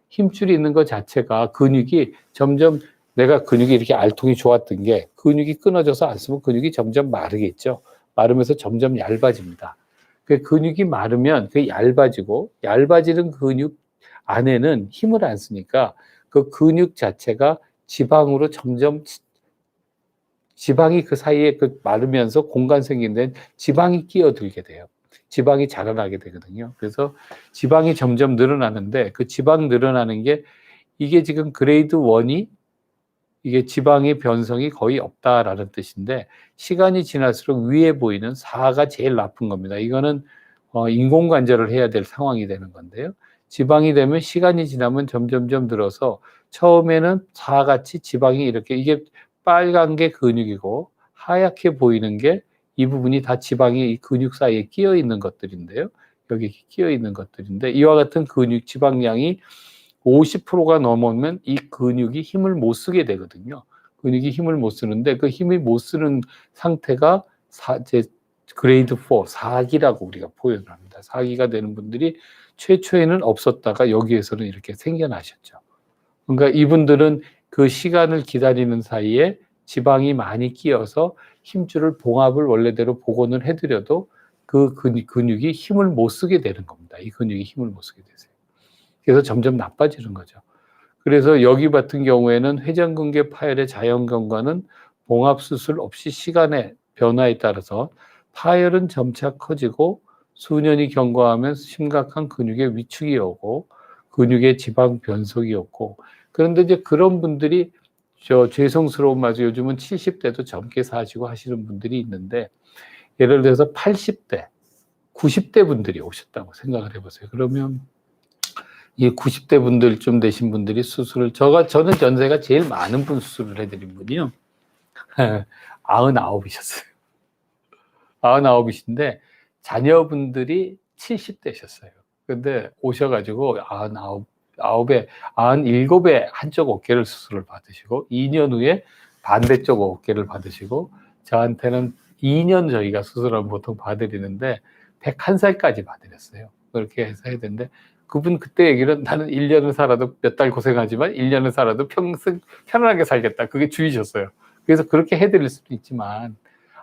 Speaker 2: 힘줄이 있는 것 자체가 근육이 점점 내가 근육이 이렇게 알통이 좋았던 게 근육이 끊어져서 안 쓰면 근육이 점점 마르겠죠. 마르면서 점점 얇아집니다. 그 근육이 마르면 그게 얇아지는 근육 안에는 힘을 안 쓰니까 그 근육 자체가 지방으로 점점 지방이 그 사이에 마르면서 공간 생긴 데는 지방이 끼어들게 돼요. 지방이 자라나게 되거든요. 그래서 지방이 점점 늘어나는데 그 지방 늘어나는 게 이게 지금 그레이드 1이 이게 지방의 변성이 거의 없다라는 뜻인데 시간이 지날수록 위에 보이는 4가 제일 나쁜 겁니다. 이거는 인공관절을 해야 될 상황이 되는 건데요. 지방이 되면 시간이 지나면 점점점 늘어서 처음에는 4같이 지방이 이렇게 이게 빨간 게 근육이고 하얗게 보이는 게 이 부분이 다 지방이 이 근육 사이에 끼어 있는 것들인데요. 여기 끼어 있는 것들인데 이와 같은 근육 지방량이 50%가 넘으면 이 근육이 힘을 못 쓰게 되거든요. 근육이 힘을 못 쓰는데 그 힘을 못 쓰는 상태가 그레이드 4, 4기라고 우리가 표현을 합니다. 4기가 되는 분들이 최초에는 없었다가 여기에서는 이렇게 생겨나셨죠. 그러니까 이분들은 그 시간을 기다리는 사이에 지방이 많이 끼어서 힘줄을 봉합을 원래대로 복원을 해드려도 그 근육이 힘을 못 쓰게 되는 겁니다. 이 근육이 힘을 못 쓰게 되세요. 그래서 점점 나빠지는 거죠. 그래서 여기 같은 경우에는 회전근개 파열의 자연경과는 봉합수술 없이 시간의 변화에 따라서 파열은 점차 커지고 수년이 경과하면 심각한 근육의 위축이 오고 근육의 지방 변속이 오고, 그런데 이제 그런 분들이 죄송스러운 말이죠. 요즘은 70대도 젊게 사시고 하시는 분들이 있는데, 예를 들어서 80대, 90대 분들이 오셨다고 생각을 해보세요. 그러면 이 90대 분들쯤 되신 분들이 수술을, 저는 연세가 제일 많은 분 수술을 해드린 분이요. 99이셨어요. 99이신데, 자녀분들이 70대셨어요. 근데 오셔가지고 97에 한쪽 어깨를 수술을 받으시고, 2년 후에 반대쪽 어깨를 받으시고, 저한테는 2년 저희가 수술을 보통 봐드리는데, 101살까지 봐드렸어요. 그렇게 해서 해야 되는데, 그분 그때 얘기는 나는 1년을 살아도 몇 달 고생하지만 1년을 살아도 평생 편안하게 살겠다. 그게 주의셨어요. 그래서 그렇게 해드릴 수도 있지만,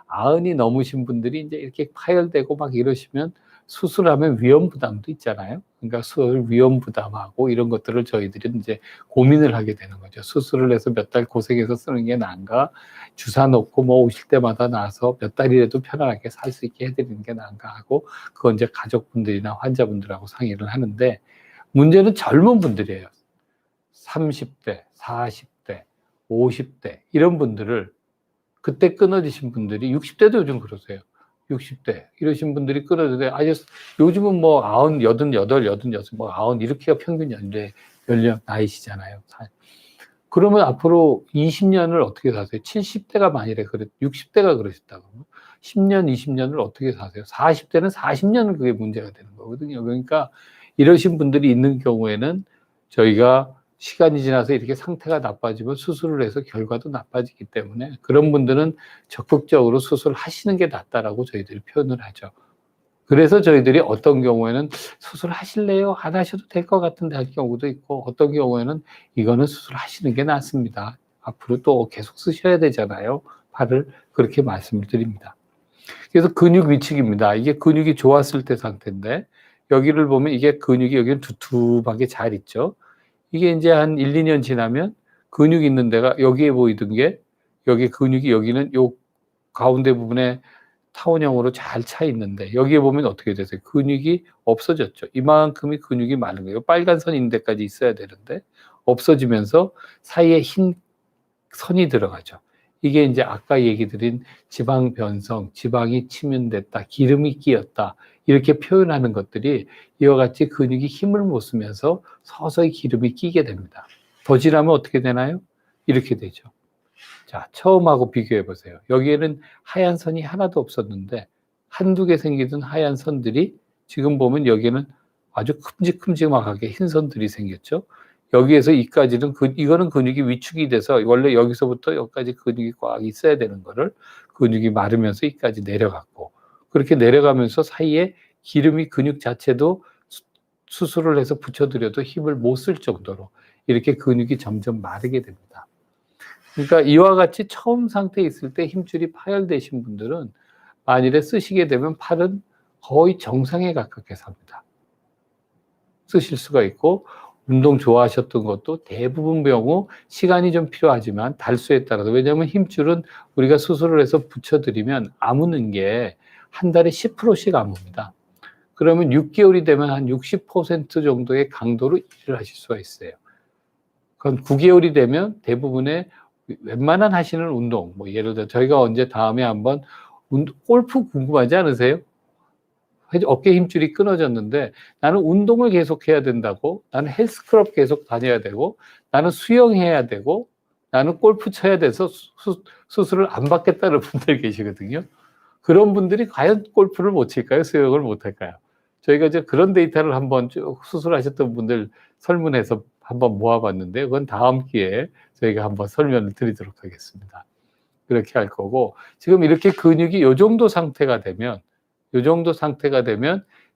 Speaker 2: 90이 넘으신 분들이 이제 이렇게 파열되고 막 이러시면 수술하면 위험 부담도 있잖아요. 그러니까 수술 위험 부담하고 이런 것들을 저희들은 이제 고민을 하게 되는 거죠. 수술을 해서 몇 달 고생해서 쓰는 게 나은가, 주사 놓고 뭐 오실 때마다 나와서 몇 달이라도 편안하게 살 수 있게 해드리는 게 나은가 하고, 그건 이제 가족분들이나 환자분들하고 상의를 하는데, 문제는 젊은 분들이에요. 30대, 40대, 50대 이런 분들을, 그때 끊어지신 분들이 60대도 요즘 그러세요. 60대 이러신 분들이 끊어지는데, 요즘은 뭐 98, 86, 뭐 90 이렇게가 평균 연령 나이시잖아요. 그러면 앞으로 20년을 어떻게 사세요? 70대가 만일에 60대가 그러셨다고 10년, 20년을 어떻게 사세요? 40대는 40년을 그게 문제가 되는 거거든요. 그러니까 이러신 분들이 있는 경우에는 저희가 시간이 지나서 이렇게 상태가 나빠지면 수술을 해서 결과도 나빠지기 때문에, 그런 분들은 적극적으로 수술하시는 게 낫다라고 저희들이 표현을 하죠. 그래서 저희들이 어떤 경우에는 수술하실래요? 안 하셔도 될 것 같은데 할 경우도 있고, 어떤 경우에는 이거는 수술하시는 게 낫습니다. 앞으로 또 계속 쓰셔야 되잖아요. 팔을. 그렇게 말씀을 드립니다. 그래서 근육 위축입니다. 이게 근육이 좋았을 때 상태인데, 여기를 보면 이게 근육이 여기는 두툼하게 잘 있죠. 이게 이제 한 1, 2년 지나면 근육 있는 데가 여기에 보이던 게, 여기 근육이 여기는 요 가운데 부분에 타원형으로 잘 차 있는데, 여기에 보면 어떻게 되세요? 근육이 없어졌죠. 이만큼이 근육이 많은 거예요. 빨간 선 있는 데까지 있어야 되는데 없어지면서 사이에 흰 선이 들어가죠. 이게 이제 아까 얘기 드린 지방 변성, 지방이 침윤됐다, 기름이 끼었다, 이렇게 표현하는 것들이 이와 같이 근육이 힘을 못 쓰면서 서서히 기름이 끼게 됩니다. 더 지나면 어떻게 되나요? 이렇게 되죠. 자, 처음하고 비교해 보세요. 여기에는 하얀 선이 하나도 없었는데 한두 개 생기던 하얀 선들이, 지금 보면 여기에는 아주 큼직큼직하게 흰 선들이 생겼죠. 여기에서 이까지는 이거는 근육이 위축이 돼서 원래 여기서부터 여기까지 근육이 꽉 있어야 되는 거를 근육이 마르면서 이까지 내려갔고, 그렇게 내려가면서 사이에 기름이, 근육 자체도 수술을 해서 붙여드려도 힘을 못 쓸 정도로 이렇게 근육이 점점 마르게 됩니다. 그러니까 이와 같이 처음 상태에 있을 때 힘줄이 파열되신 분들은 만일에 쓰시게 되면 팔은 거의 정상에 가깝게 삽니다. 쓰실 수가 있고, 운동 좋아하셨던 것도 대부분 경우 시간이 좀 필요하지만 달수에 따라서, 왜냐하면 힘줄은 우리가 수술을 해서 붙여드리면 아무는 게 한 달에 10%씩 아뭅니다. 그러면 6개월이 되면 한 60% 정도의 강도로 일을 하실 수가 있어요. 그럼 9개월이 되면 대부분의 웬만한 하시는 운동, 뭐 예를 들어 저희가 언제 다음에 한번 골프 궁금하지 않으세요? 어깨 힘줄이 끊어졌는데 나는 운동을 계속 해야 된다고, 나는 헬스클럽 계속 다녀야 되고, 나는 수영해야 되고, 나는 골프 쳐야 돼서 수술을 안 받겠다는 분들 계시거든요. 그런 분들이 과연 골프를 못 칠까요? 수영을 못 할까요? 저희가 이제 그런 데이터를 한번 쭉 수술하셨던 분들 설문해서 한번 모아봤는데, 그건 다음 기회에 저희가 한번 설명을 드리도록 하겠습니다. 그렇게 할 거고, 지금 이렇게 근육이 요 정도 상태가 되면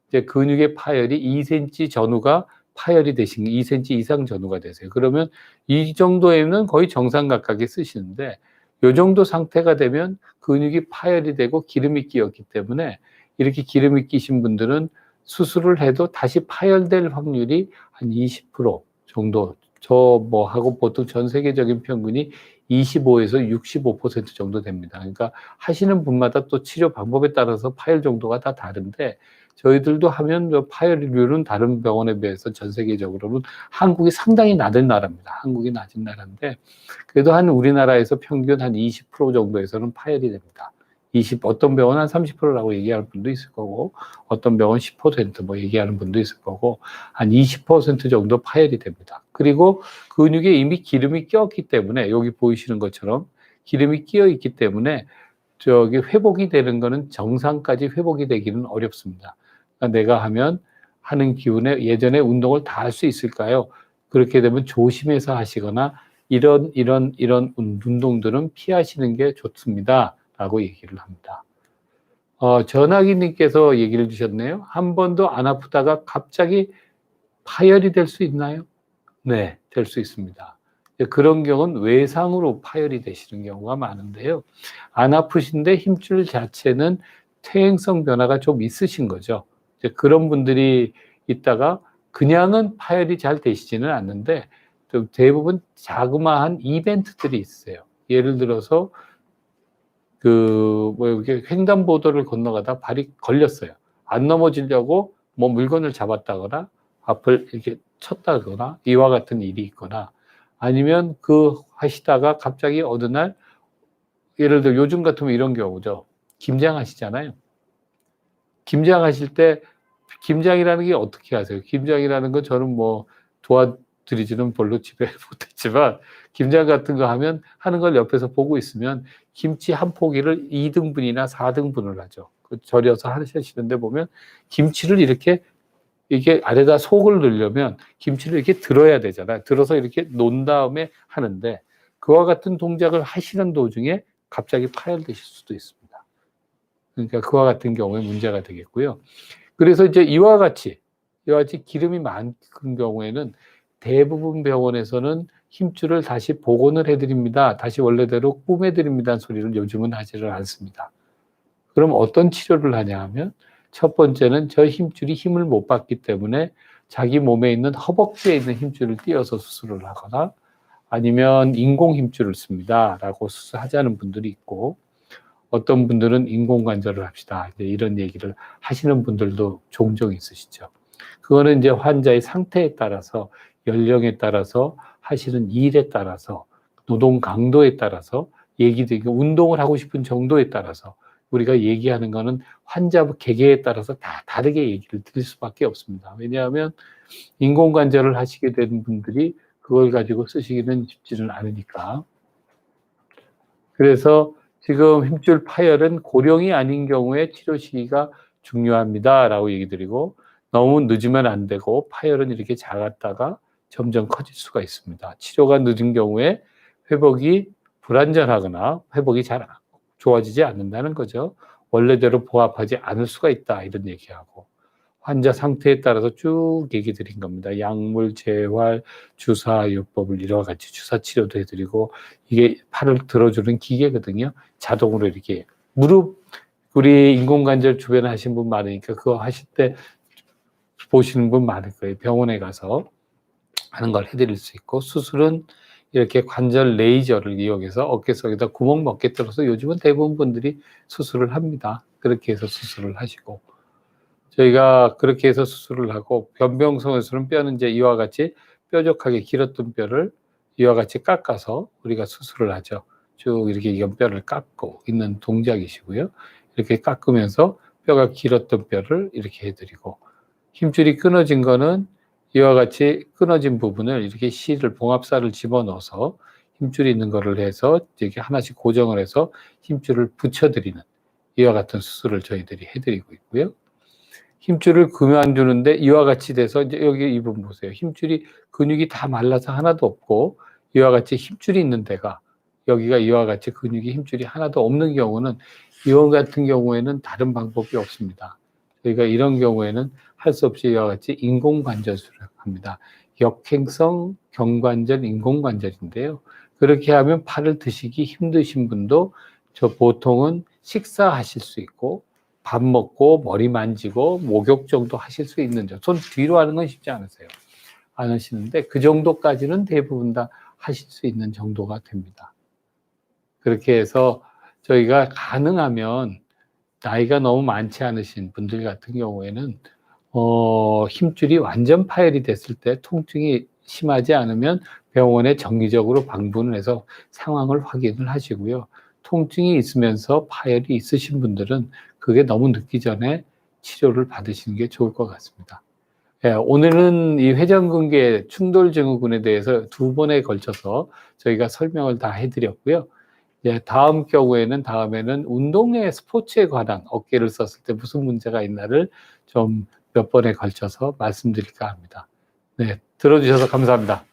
Speaker 2: 이제 근육의 파열이 2cm 전후가 파열이 되신 2cm 이상 전후가 되세요. 그러면 이 정도에는 거의 정상 각각에 쓰시는데 이 정도 상태가 되면 근육이 파열이 되고 기름이 끼었기 때문에 이렇게 기름이 끼신 분들은 수술을 해도 다시 파열될 확률이 한 20% 정도, 저 뭐 하고 보통 전 세계적인 평균이 25에서 65% 정도 됩니다. 그러니까 하시는 분마다 또 치료 방법에 따라서 파열 정도가 다 다른데 저희들도 하면 파열률은 다른 병원에 비해서 전 세계적으로는 한국이 상당히 낮은 나라입니다. 한국이 낮은 나라인데 그래도 한 우리나라에서 평균 한 20% 정도에서는 파열이 됩니다. 어떤 병원은 한 30%라고 얘기하는 분도 있을 거고, 어떤 병원은 10% 얘기하는 분도 있을 거고, 한 20% 정도 파열이 됩니다. 그리고 근육에 이미 기름이 꼈기 때문에, 여기 보이시는 것처럼 기름이 끼어 있기 때문에, 회복이 되는 거는 정상까지 회복이 되기는 어렵습니다. 그러니까 내가 하는 기운에 예전에 운동을 다 할 수 있을까요? 그렇게 되면 조심해서 하시거나, 이런 운동들은 피하시는 게 좋습니다. 라고 얘기를 합니다. 전학이님께서 얘기를 주셨네요. 한 번도 안 아프다가 갑자기 파열이 될 수 있나요? 네, 될 수 있습니다. 그런 경우는 외상으로 파열이 되시는 경우가 많은데요. 안 아프신데 힘줄 자체는 퇴행성 변화가 좀 있으신 거죠. 그런 분들이 있다가 그냥은 파열이 잘 되시지는 않는데 대부분 자그마한 이벤트들이 있어요. 예를 들어서 이렇게 횡단보도를 건너가다 발이 걸렸어요. 안 넘어지려고 물건을 잡았다거나 앞을 이렇게 쳤다거나 이와 같은 일이 있거나 아니면 하시다가 갑자기 어느 날 예를 들어 요즘 같으면 이런 경우죠. 김장하시잖아요. 김장하실 때 김장이라는 게 어떻게 하세요? 김장이라는 건 저는 도와드리지는 별로 집에 못했지만 김장 같은 거 하는 걸 옆에서 보고 있으면 김치 한 포기를 2등분이나 4등분을 하죠. 절여서 하시는데 보면 김치를 이게 아래다 속을 넣으려면 김치를 이렇게 들어야 되잖아요. 들어서 이렇게 놓은 다음에 하는데 그와 같은 동작을 하시는 도중에 갑자기 파열되실 수도 있습니다. 그러니까 그와 같은 경우에 문제가 되겠고요. 그래서 이제 이와 같이 기름이 많은 경우에는 대부분 병원에서는 힘줄을 다시 복원을 해드립니다. 다시 원래대로 꾸며드립니다는 소리를 요즘은 하지를 않습니다. 그럼 어떤 치료를 하냐 하면 첫 번째는 저 힘줄이 힘을 못 받기 때문에 자기 몸에 있는 허벅지에 있는 힘줄을 띄어서 수술을 하거나 아니면 인공 힘줄을 씁니다. 라고 수술하자는 분들이 있고 어떤 분들은 인공관절을 합시다. 이제 이런 얘기를 하시는 분들도 종종 있으시죠. 그거는 이제 환자의 상태에 따라서 연령에 따라서 하시는 일에 따라서 노동 강도에 따라서 운동을 하고 싶은 정도에 따라서 우리가 얘기하는 거는 환자 개개에 따라서 다 다르게 얘기를 드릴 수밖에 없습니다. 왜냐하면 인공관절을 하시게 된 분들이 그걸 가지고 쓰시기는 쉽지는 않으니까. 그래서 지금 힘줄 파열은 고령이 아닌 경우에 치료 시기가 중요합니다라고 얘기 드리고 너무 늦으면 안 되고 파열은 이렇게 작았다가 점점 커질 수가 있습니다. 치료가 늦은 경우에 회복이 불완전하거나 회복이 잘 좋아지지 않는다는 거죠. 원래대로 보합하지 않을 수가 있다 이런 얘기하고 환자 상태에 따라서 쭉 얘기 드린 겁니다. 약물, 재활, 주사요법을 이와 같이 주사 치료도 해드리고 이게 팔을 들어주는 기계거든요. 자동으로 이렇게 우리 인공관절 주변에 하신 분 많으니까 그거 하실 때 보시는 분 많을 거예요. 병원에 가서 하는 걸 해드릴 수 있고 수술은 이렇게 관절 레이저를 이용해서 어깨 속에다 구멍 먹게 뚫어서 요즘은 대부분 분들이 수술을 합니다. 그렇게 해서 수술을 하시고 저희가 그렇게 해서 수술을 하고 변병성에서는 뼈는 이제 이와 같이 뾰족하게 길었던 뼈를 이와 같이 깎아서 우리가 수술을 하죠. 쭉 이렇게 이건 뼈를 깎고 있는 동작이시고요. 이렇게 깎으면서 뼈가 길었던 뼈를 이렇게 해드리고 힘줄이 끊어진 거는 이와 같이 끊어진 부분을 이렇게 봉합살을 집어넣어서 힘줄이 있는 거를 해서 이렇게 하나씩 고정을 해서 힘줄을 붙여드리는 이와 같은 수술을 저희들이 해드리고 있고요. 힘줄을 그만두는데 이와 같이 돼서 이제 여기 이 부분 보세요. 근육이 다 말라서 하나도 없고 이와 같이 힘줄이 있는 데가 여기가 이와 같이 힘줄이 하나도 없는 경우는 이와 같은 경우에는 다른 방법이 없습니다. 저희가 이런 경우에는 할 수 없이 이와 같이 인공관절 수술을 합니다. 역행성 경관절 인공관절인데요. 그렇게 하면 팔을 드시기 힘드신 분도 저 보통은 식사하실 수 있고 밥 먹고 머리 만지고 목욕 정도 하실 수 있는 손 뒤로 하는 건 쉽지 않으세요. 안 하시는데 그 정도까지는 대부분 다 하실 수 있는 정도가 됩니다. 그렇게 해서 저희가 가능하면 나이가 너무 많지 않으신 분들 같은 경우에는 힘줄이 완전 파열이 됐을 때 통증이 심하지 않으면 병원에 정기적으로 방문을 해서 상황을 확인을 하시고요. 통증이 있으면서 파열이 있으신 분들은 그게 너무 늦기 전에 치료를 받으시는 게 좋을 것 같습니다. 예, 오늘은 이 회전근개 충돌 증후군에 대해서 2번에 걸쳐서 저희가 설명을 다 해드렸고요. 예, 다음에는 운동의 스포츠에 관한 어깨를 썼을 때 무슨 문제가 있나를 좀 몇 번에 걸쳐서 말씀드릴까 합니다. 네, 들어주셔서 감사합니다.